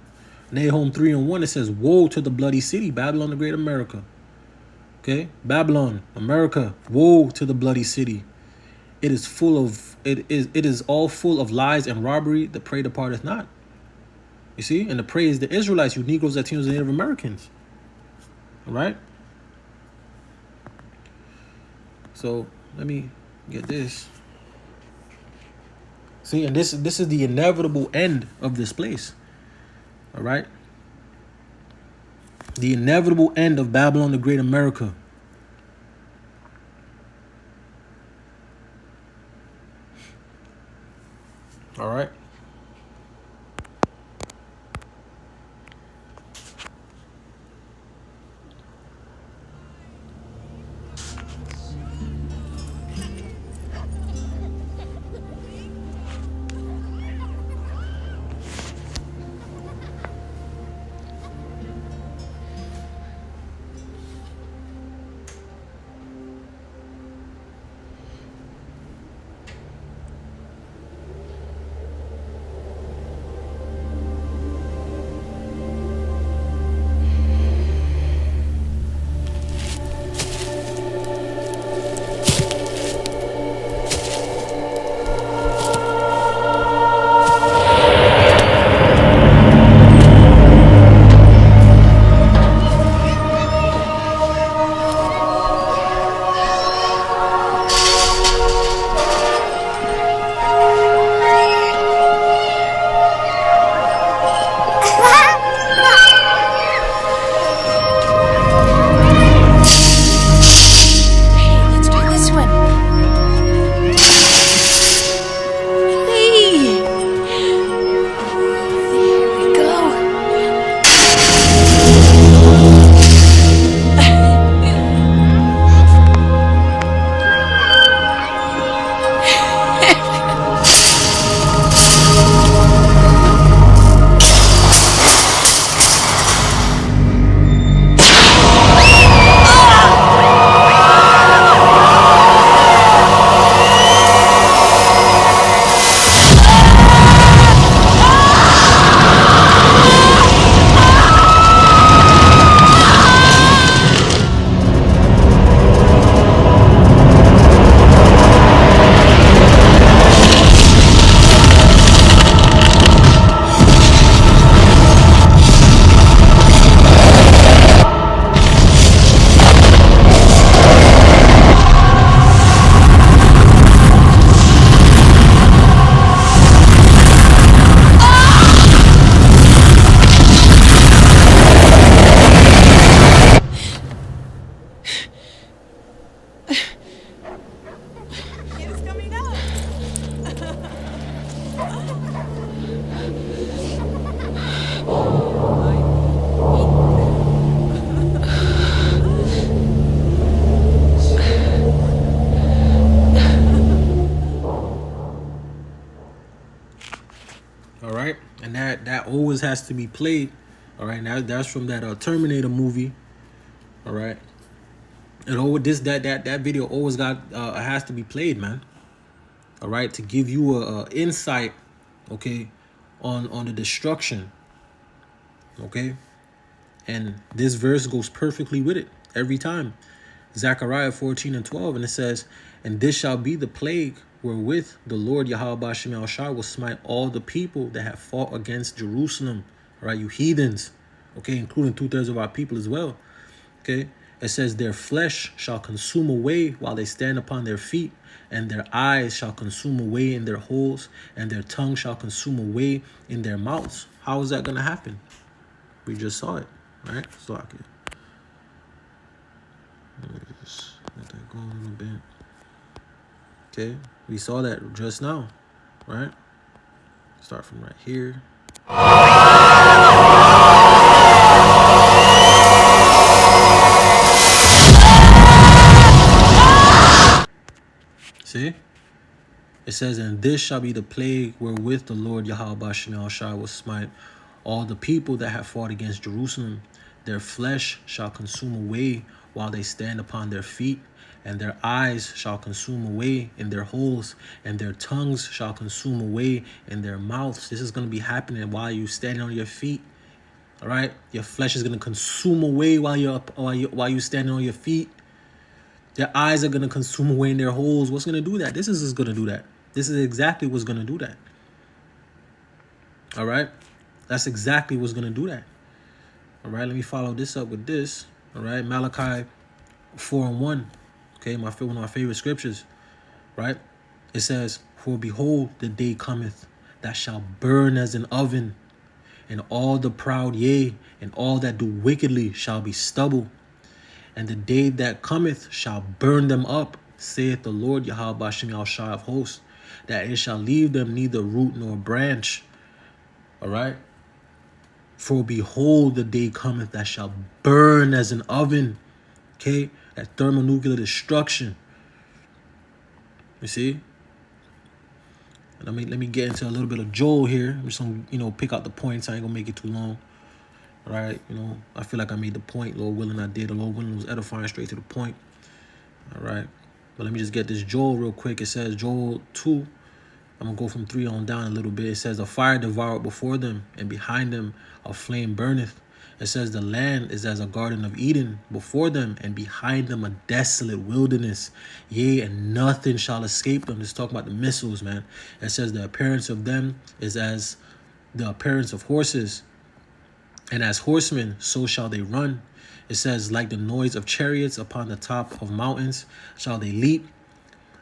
Nahum 3 and 1, it says, woe to the bloody city, Babylon the great America. Okay, Babylon, America, woe to the bloody city. It is all full of lies and robbery. The prey departeth not. You see? And the prey is the Israelites, you Negroes, Latinos, and Native Americans. All right? So, let me get this. See, and this is the inevitable end of this place. All right? The inevitable end of Babylon the Great America. All right. always has to be played. All right, now that's from that Terminator movie. All right, and that video always got has to be played, man. All right, to give you a insight, okay, on the destruction. Okay, and this verse goes perfectly with it every time. Zechariah 14:12, and it says, "And this shall be the plague wherewith the Lord Yahweh Shem Shai will smite all the people that have fought against Jerusalem." All right, you heathens, okay, including 2/3 of our people as well. Okay, it says, "Their flesh shall consume away while they stand upon their feet, and their eyes shall consume away in their holes, and their tongue shall consume away in their mouths." How is that going to happen? We just saw it, right? So I can just let that go a little bit. Okay, we saw that just now, right? Start from right here. See? It says, "And this shall be the plague wherewith the Lord Yahweh Shem Shai will smite all the people that have fought against Jerusalem. Their flesh shall consume away while they stand upon their feet, and their eyes shall consume away in their holes, and their tongues shall consume away in their mouths." This is going to be happening while you're standing on your feet. All right, your flesh is going to consume away while you're standing on your feet. Their eyes are going to consume away in their holes. What's going to do that? This is going to do that. This is exactly what's going to do that. All right, that's exactly what's going to do that. All right, let me follow this up with this. All right, Malachi 4:1. Okay, one of my favorite scriptures. Right, it says, "For behold, the day cometh that shall burn as an oven, and all the proud, yea, and all that do wickedly shall be stubble. And the day that cometh shall burn them up, saith the Lord Yahweh Shem Shai of hosts, that it shall leave them neither root nor branch." All right. "For behold, the day cometh that shall burn as an oven." Okay, that thermonuclear destruction. You see? Let me get into a little bit of Joel here. I'm just gonna pick out the points. I ain't gonna make it too long. All right, I feel like I made the point. Lord willing, I did. The Lord willing was edifying, straight to the point. All right, but let me just get this Joel real quick. It says Joel 2. I'm going to go from 3 on down a little bit. It says, "A fire devoured before them, and behind them a flame burneth." It says, "The land is as a garden of Eden before them, and behind them a desolate wilderness. Yea, and nothing shall escape them." It's talking about the missiles, man. It says, "The appearance of them is as the appearance of horses, and as horsemen, so shall they run." It says, "Like the noise of chariots upon the top of mountains shall they leap,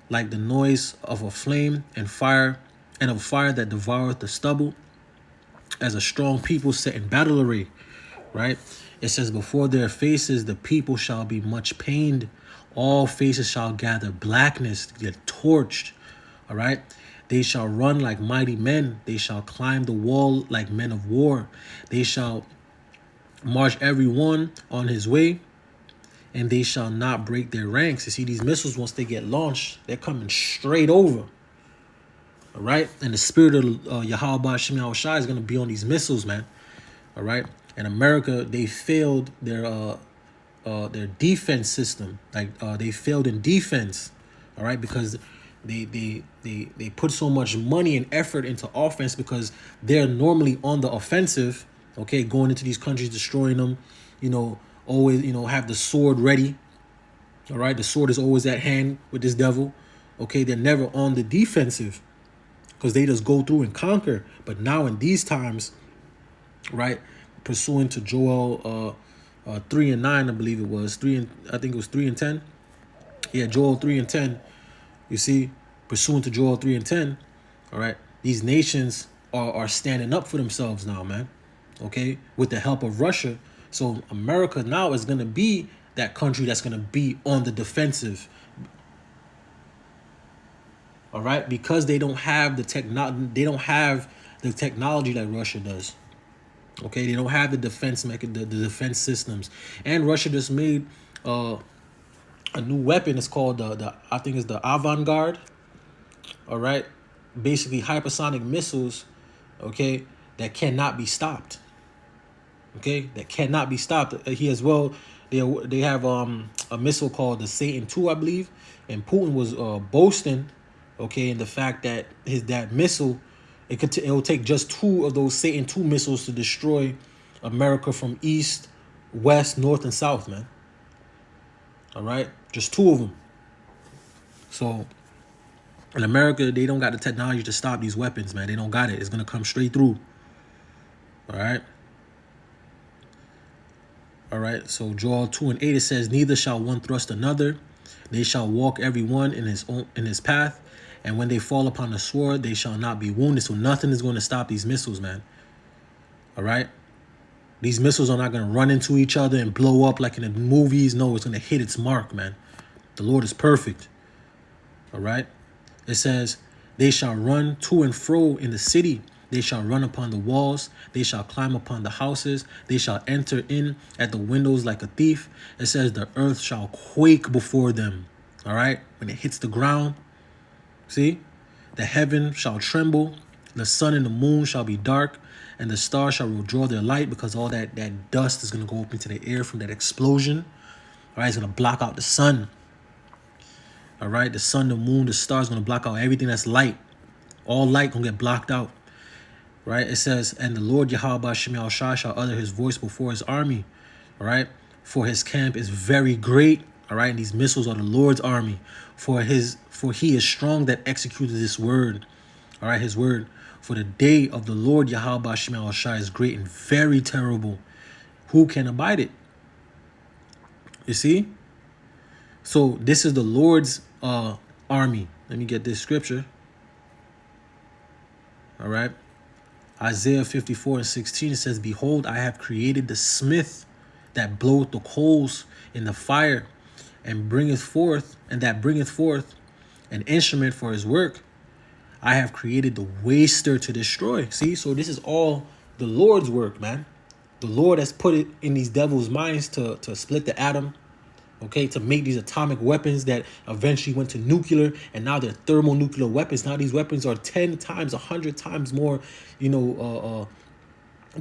like the noise of a flame and fire, and of fire that devoureth the stubble, as a strong people set in battle array." Right? It says, "Before their faces the people shall be much pained. All faces shall gather blackness, get torched." All right? "They shall run like mighty men. They shall climb the wall like men of war. They shall march every one on his way, and they shall not break their ranks." You see, these missiles, once they get launched, they're coming straight over. All right? And the spirit of Yahweh Shem Shai is going to be on these missiles, man. All right? In America, they failed their defense system. Like they failed in defense. All right? Because they put so much money and effort into offense because they're normally on the offensive. Okay, going into these countries, destroying them, always, have the sword ready. All right, the sword is always at hand with this devil. Okay, they're never on the defensive because they just go through and conquer. But now in these times, right, pursuant to Joel 3:9, I believe it was 3, I think it was 3:10. Yeah, Joel 3:10. You see, pursuant to Joel 3:10. All right, these nations are standing up for themselves now, man. Okay, with the help of Russia. So America now is going to be that country that's going to be on the defensive. All right, because they don't have the technology that Russia does. Okay, they don't have the the defense systems. And Russia just made a new weapon. It's called I think it's the Avangard. All right, basically hypersonic missiles. Okay, that cannot be stopped. Okay, that cannot be stopped. He as well. They have a missile called the Satan II, I believe, and Putin was boasting, okay, in the fact that that missile, it will take just 2 of those Satan II missiles to destroy America from east, west, north, and south, man. All right, just 2 of them. So in America, they don't got the technology to stop these weapons, man. They don't got it. It's gonna come straight through. All right. All right, so Joel 2:8, it says, neither shall one thrust another. They shall walk every one in his path. And when they fall upon the sword, they shall not be wounded. So nothing is going to stop these missiles, man. All right. These missiles are not going to run into each other and blow up like in the movies. No, it's going to hit its mark, man. The Lord is perfect. All right. It says, they shall run to and fro in the city. They shall run upon the walls. They shall climb upon the houses. They shall enter in at the windows like a thief. It says the earth shall quake before them. All right. When it hits the ground. See, the heaven shall tremble. The sun and the moon shall be dark. And the stars shall withdraw their light, because all that dust is going to go up into the air from that explosion. All right. It's going to block out the sun. All right. The sun, the moon, the stars going to block out everything that's light. All light going to get blocked out. Right, it says, and the Lord Yahweh Shemel Shai shall utter his voice before his army. All right, for his camp is very great. All right, and these missiles are the Lord's army. For he is strong that executed this word. All right, his word. For the day of the Lord Yahweh Shemel Shai is great and very terrible. Who can abide it? You see? So this is the Lord's army. Let me get this scripture. All right. Isaiah 54:16, it says, behold, I have created the smith that bloweth the coals in the fire and bringeth forth an instrument for his work. I have created the waster to destroy. See, so this is all the Lord's work, man. The Lord has put it in these devils' minds to split the atom, okay, to make these atomic weapons that eventually went to nuclear, and now they're thermonuclear weapons. Now these weapons are 10 times, 100 times more,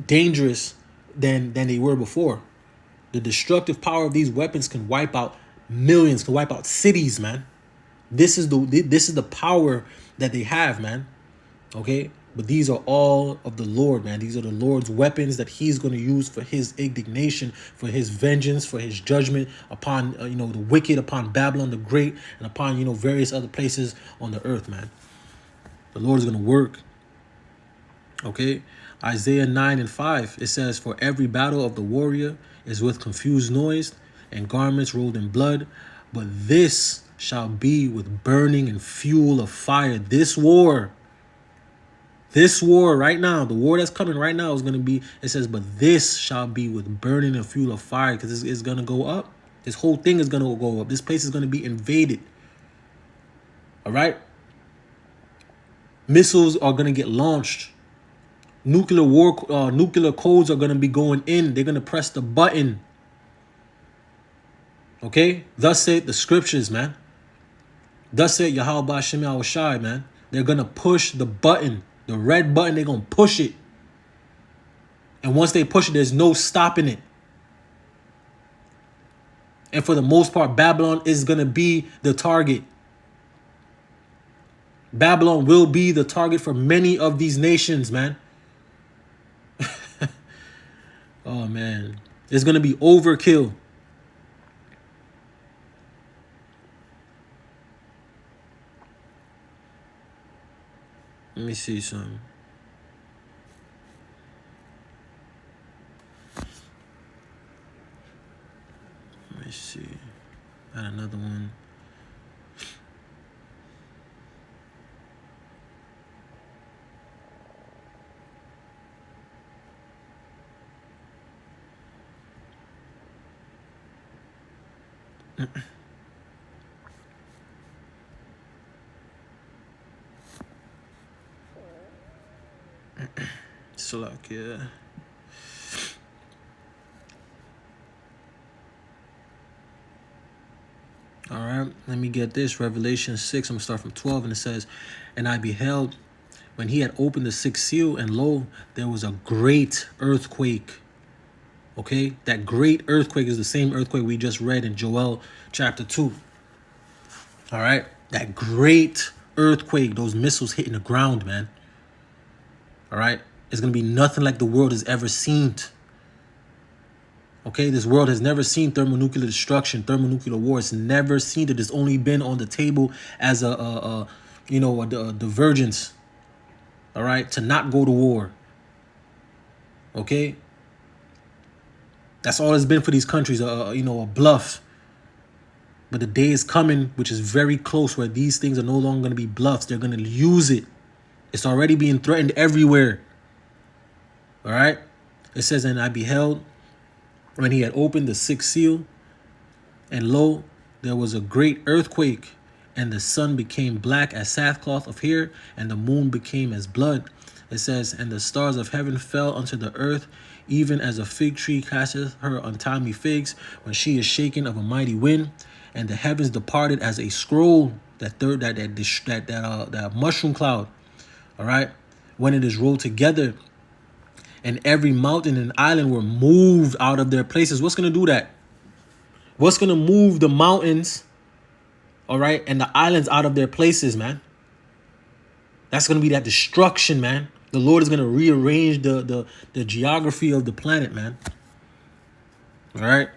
dangerous than they were before. The destructive power of these weapons can wipe out millions, can wipe out cities, man. This is the power that they have, man. Okay, but these are all of the Lord, man. These are the Lord's weapons that he's going to use for his indignation, for his vengeance, for his judgment upon, the wicked, upon Babylon the Great, and upon, various other places on the earth, man. The Lord is going to work. Okay, Isaiah 9:5, it says, for every battle of the warrior is with confused noise and garments rolled in blood, but this shall be with burning and fuel of fire. This war right now, the war that's coming right now is going to be, it says, but this shall be with burning and fuel of fire, because it's going to go up. This whole thing is going to go up. This place is going to be invaded. All right. Missiles are going to get launched. Nuclear codes are going to be going in. They're going to press the button. Okay. Thus saith the scriptures, man. Thus saith Yahweh Shem Yahushai, man. They're going to push the button. The red button, they're going to push it. And once they push it, there's no stopping it. And for the most part, Babylon is going to be the target. Babylon will be the target for many of these nations, man. Oh, man. It's going to be overkill. Let me see something. Let me see. Got another one. Slovakia. All right, let me get this. Revelation 6, I'm going to start from 12, and it says, and I beheld when he had opened the sixth seal, and lo, there was a great earthquake. Okay, that great earthquake is the same earthquake we just read in Joel chapter 2. All right, that great earthquake, those missiles hitting the ground, man. All right, it's going to be nothing like the world has ever seen. Okay, this world has never seen thermonuclear destruction, thermonuclear war. It's never seen it. It's only been on the table as a divergence. All right, to not go to war. Okay, that's all it's been for these countries. A bluff. But the day is coming, which is very close, where these things are no longer going to be bluffs. They're going to use it. It's already being threatened everywhere. All right, it says, and I beheld when he had opened the sixth seal, and lo, there was a great earthquake, and the sun became black as sackcloth of hair, and the moon became as blood. It says, and the stars of heaven fell unto the earth, even as a fig tree casteth her untimely figs when she is shaken of a mighty wind, and the heavens departed as a scroll, that mushroom cloud. All right, when it is rolled together, and every mountain and island were moved out of their places. What's going to do that? What's going to move the mountains, all right, and the islands out of their places, man? That's going to be that destruction, man. The Lord is going to rearrange the geography of the planet, man. All right?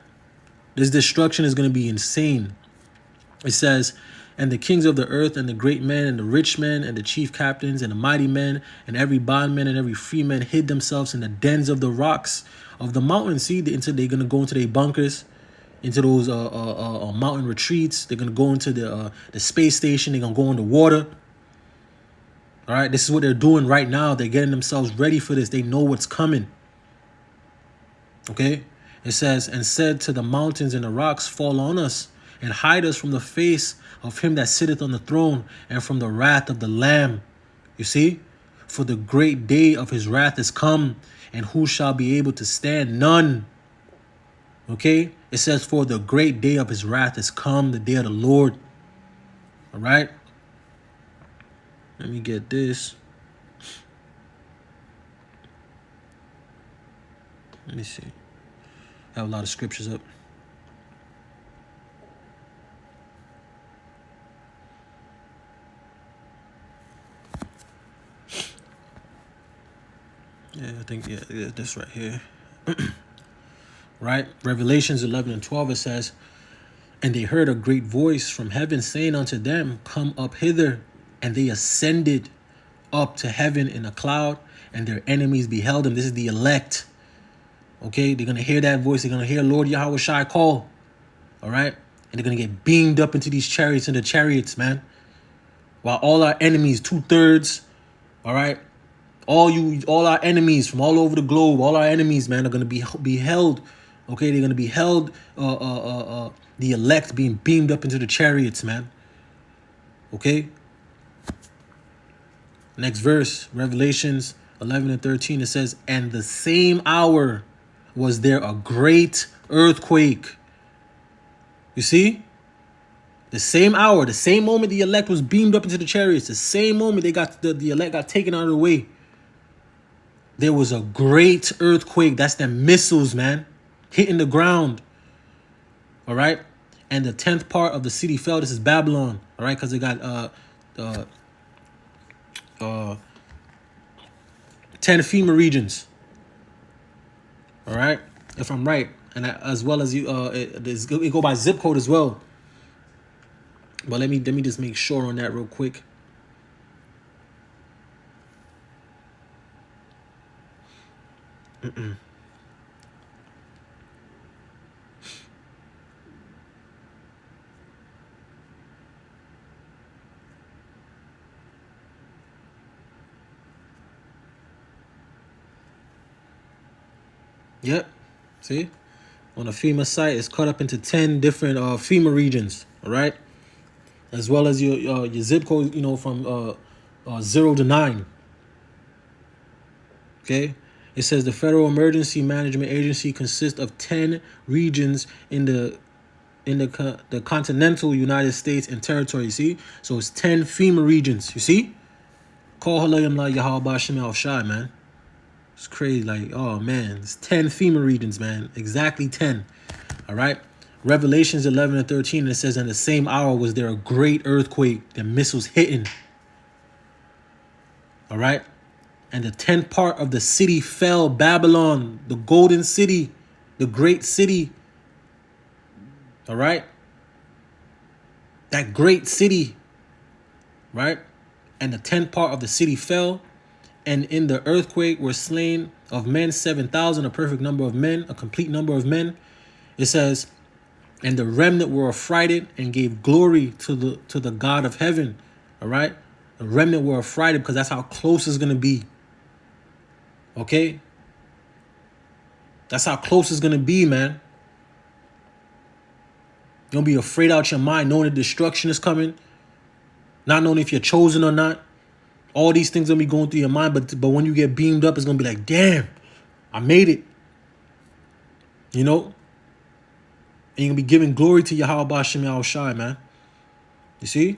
This destruction is going to be insane. It says, and the kings of the earth, and the great men, and the rich men, and the chief captains, and the mighty men, and every bondman, and every free man hid themselves in the dens of the rocks of the mountains. See, until they're going to go into their bunkers, into those mountain retreats. They're going to go into the space station. They're going to go in the water. All right, this is what they're doing right now. They're getting themselves ready for this. They know what's coming. Okay, it says, and said to the mountains and the rocks, fall on us, and hide us from the face of him that sitteth on the throne, and from the wrath of the Lamb. You see, for the great day of his wrath is come, and who shall be able to stand? None. Okay, it says, for the great day of his wrath is come, the day of the Lord. All right, let me get this. Let me see. I have a lot of scriptures up. Yeah, I think, yeah, this right here. Right? Revelations 11 and 12, it says, and they heard a great voice from heaven saying unto them, come up hither. And they ascended up to heaven in a cloud, and their enemies beheld them. This is the elect. Okay, they're going to hear that voice. They're going to hear Lord Yahweh Shai call. All right? And they're going to get beamed up into these chariots, into chariots, man. While all our enemies, 2/3, all right? All our enemies from all over the globe, all our enemies, man, are going to be held. Okay, they're going to be held, the elect being beamed up into the chariots, man. Okay? Next verse, Revelations 11 and 13, it says, and the same hour was there a great earthquake. You see? The same hour, the same moment the elect was beamed up into the chariots, the same moment they got the elect got taken out of the way, there was a great earthquake. That's the missiles, man, hitting the ground. All right? And the 10th part of the city fell. This is Babylon. All right? Because they got 10 FEMA regions. All right, if I'm right, and as well as it go by zip code as well. But let me just make sure on that real quick. Yep. See? On the FEMA site, it's cut up into 10 different FEMA regions. All right? As well as your zip code, you know, from 0 to 9. Okay? It says the Federal Emergency Management Agency consists of 10 regions in the continental United States and territory. See? So it's 10 FEMA regions. You see? Call Halayim La Yahweh Shem Al Shai, man. It's crazy. Like, oh man, it's 10 FEMA regions, man. Exactly 10. All right. Revelations 11 and 13. It says, in the same hour was there a great earthquake, the missiles hitting. All right. And the 10th part of the city fell. Babylon, the golden city, the great city. All right. That great city. Right. And the 10th part of the city fell. And in the earthquake were slain of men 7,000, a perfect number of men, a complete number of men. It says, and the remnant were affrighted and gave glory to the God of heaven. All right. The remnant were affrighted because that's how close it's going to be. Okay. That's how close it's going to be, man. You don't be afraid out your mind, knowing that destruction is coming. Not knowing if you're chosen or not. All these things gonna be going through your mind, but when you get beamed up, it's gonna be like, damn, I made it. You know? And you're gonna be giving glory to Yahweh Shem Al Shai, man. You see?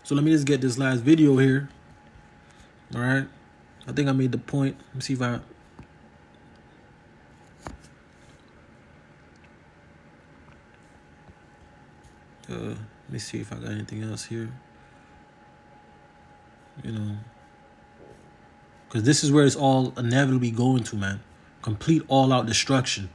So let me just get this last video here. All right. I think I made the point. Let me see if I... let me see if I got anything else here. You know, because this is where it's all inevitably going to, man. Complete all-out destruction.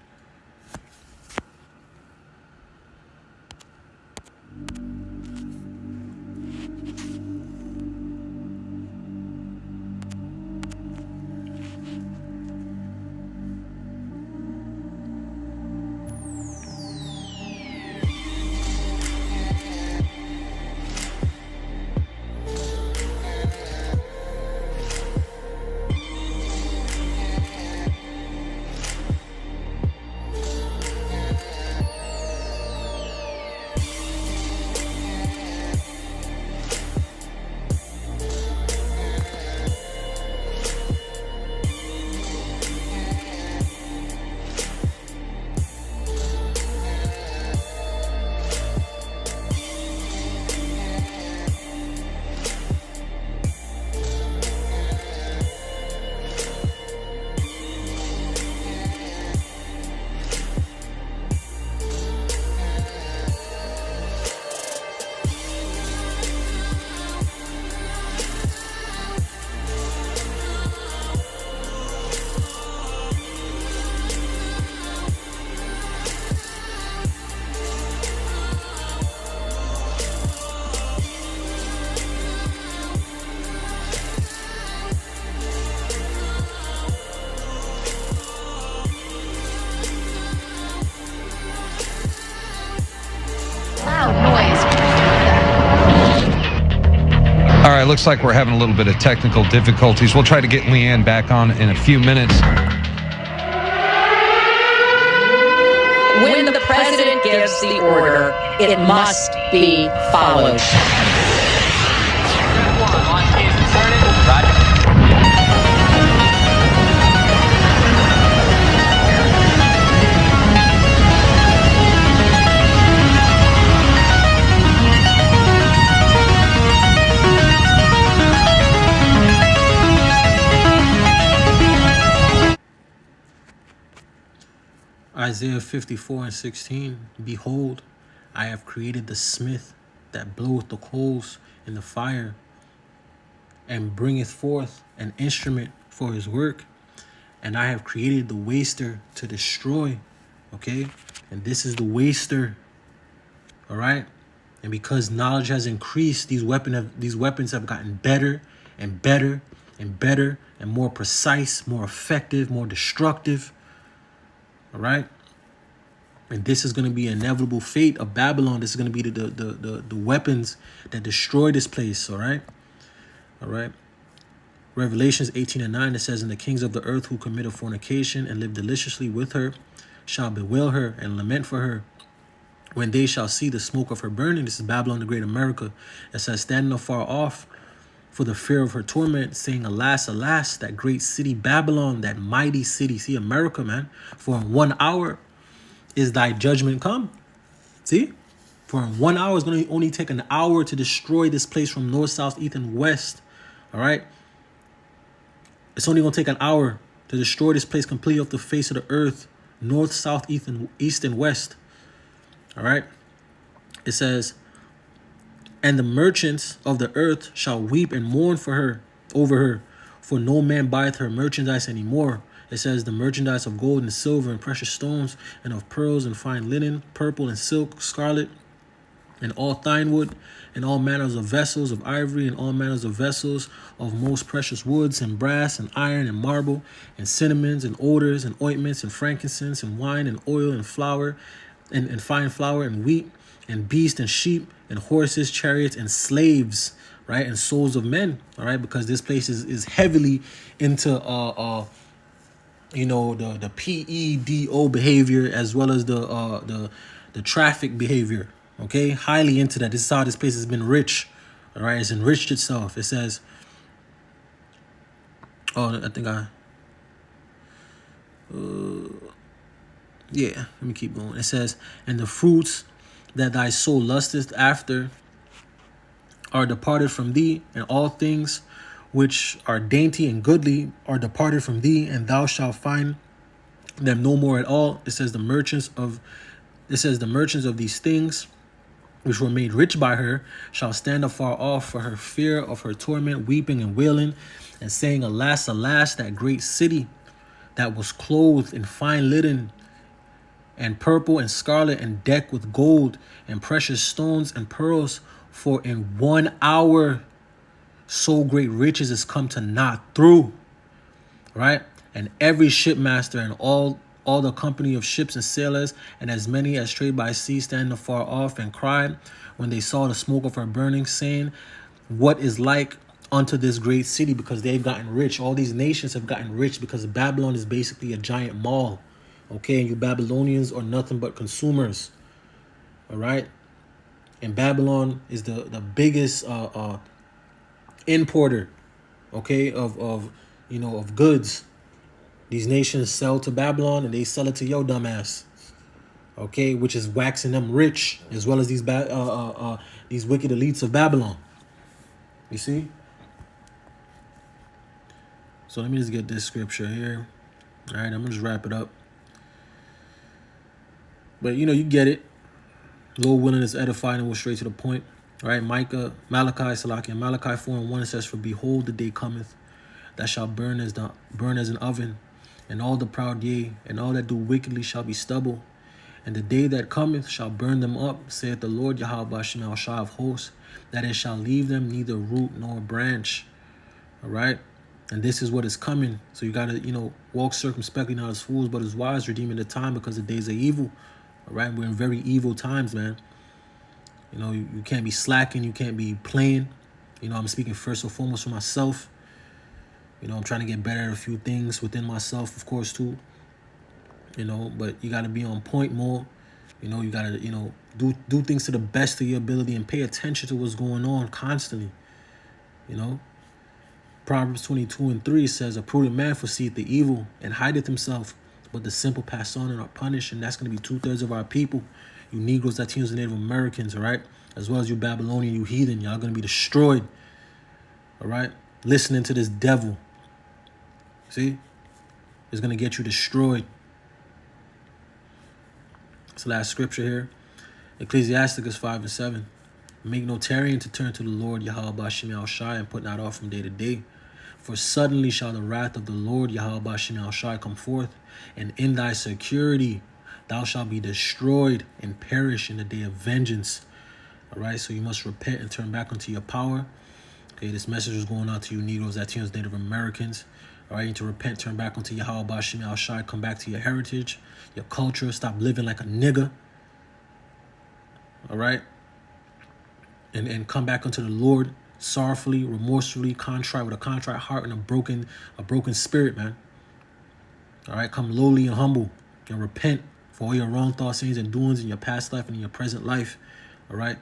All right, looks like we're having a little bit of technical difficulties. We'll try to get Leanne back on in a few minutes. When the president gives the order, it must be followed. Isaiah 54 and 16, behold, I have created the smith that bloweth the coals in the fire and bringeth forth an instrument for his work. And I have created the waster to destroy. Okay. And this is the waster. All right. And because knowledge has increased, these weapons have gotten better and better and better and more precise, more effective, more destructive. All right. And this is going to be an inevitable fate of Babylon. This is going to be the weapons that destroy this place. All right. All right. Revelations 18 and 9, it says, and the kings of the earth who commit a fornication and live deliciously with her shall bewail her and lament for her when they shall see the smoke of her burning. This is Babylon, the great America. It says, standing afar off for the fear of her torment, saying, alas, alas, that great city Babylon, that mighty city. See, America, man. For in 1 hour is thy judgment come. See? For in 1 hour, it's going to only take an hour to destroy this place from north, south, east, and west. All right. It's only going to take an hour to destroy this place completely off the face of the earth, north, south, east, and west. All right. It says, and the merchants of the earth shall weep and mourn over her, for no man buyeth her merchandise anymore. It says the merchandise of gold and silver and precious stones and of pearls and fine linen, purple and silk, scarlet, and all thine wood, and all manners of vessels of ivory, and all manners of vessels of most precious woods, and brass, and iron, and marble, and cinnamons, and odors, and ointments, and frankincense, and wine, and oil, and flour, and fine flour, and wheat, and beast, and sheep, and horses, chariots, and slaves, right, and souls of men, all right, because this place is heavily into you know, the PEDO behavior, as well as the traffic behavior. Okay, highly into that. This is how this place has been rich. All right, it's enriched itself. It says, oh, I think yeah, let me keep going. It says, and the fruits that thy soul lusteth after are departed from thee, and all things which are dainty and goodly are departed from thee, and thou shalt find them no more at all. It says the merchants of these things which were made rich by her shall stand afar off for her fear of her torment, weeping and wailing, and saying, alas, alas, that great city that was clothed in fine linen and purple and scarlet, and decked with gold and precious stones and pearls, for in 1 hour so great riches is come to naught through. Right? And every shipmaster and all the company of ships and sailors, and as many as trade by sea, stand afar off, and cried when they saw the smoke of her burning, saying, what is like unto this great city? Because they've gotten rich. All these nations have gotten rich because Babylon is basically a giant mall. Okay, and you Babylonians are nothing but consumers. All right, and Babylon is the biggest importer, okay, of goods. These nations sell to Babylon, and they sell it to your dumb ass, okay, which is waxing them rich, as well as these wicked elites of Babylon. You see? So let me just get this scripture here. All right, I'm gonna just wrap it up. But you get it. Lord willing is edifying, and we'll straight to the point. All right, Malachi 4:1, it says, for behold, the day cometh that shall burn as an oven, and all the proud, yea, and all that do wickedly shall be stubble. And the day that cometh shall burn them up, saith the Lord Yahweh Shem El Shai of hosts, that it shall leave them neither root nor branch. All right, and this is what is coming. So you gotta, walk circumspectly, not as fools, but as wise, redeeming the time, because the days are evil. All right, we're in very evil times, man. You can't be slacking, you can't be playing. I'm speaking first and foremost for myself. I'm trying to get better at a few things within myself, of course, too. But you got to be on point more. You got to, do things to the best of your ability and pay attention to what's going on constantly. Proverbs 22:3 says, a prudent man foreseeth the evil and hideth himself, but the simple pass on and are punished. And that's going to be 2/3 of our people. You Negroes, Latinos, and Native Americans, all right? As well as you Babylonian, you heathen. Y'all going to be destroyed, all right? Listening to this devil. See? It's going to get you destroyed. It's the last scripture here. Ecclesiasticus 5:7. Make no tarrying to turn to the Lord Yahweh Shem El Shai, and put not off from day to day. For suddenly shall the wrath of the Lord Yahweh Shem El Shai come forth, and in thy security thou shalt be destroyed and perish in the day of vengeance. All right, so you must repent and turn back unto your power. Okay, this message is going out to you Negroes, Latinos, Native Americans. All right, you need to repent, turn back unto Yahweh Shem El Shai, come back to your heritage, your culture, stop living like a nigga. All right, and come back unto the Lord sorrowfully, remorsefully, contrite, with a contrite heart and a broken spirit, man. All right, come lowly and humble and repent for all your wrong thoughts, sayings, and doings in your past life and in your present life. All right,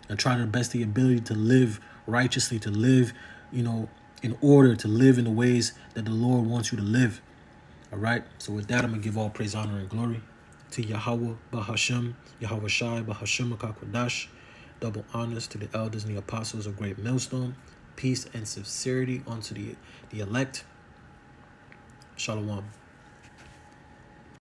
and try to the best of your ability to live righteously, to live, in order to live in the ways that the Lord wants you to live. All right, so with that, I'm gonna give all praise, honor, and glory to Yahweh Bahashem, Yahweh Shai Bahashem Akakwadash. Double honors to the elders and the apostles of Great Millstone. peace and sincerity unto the elect. Shalom.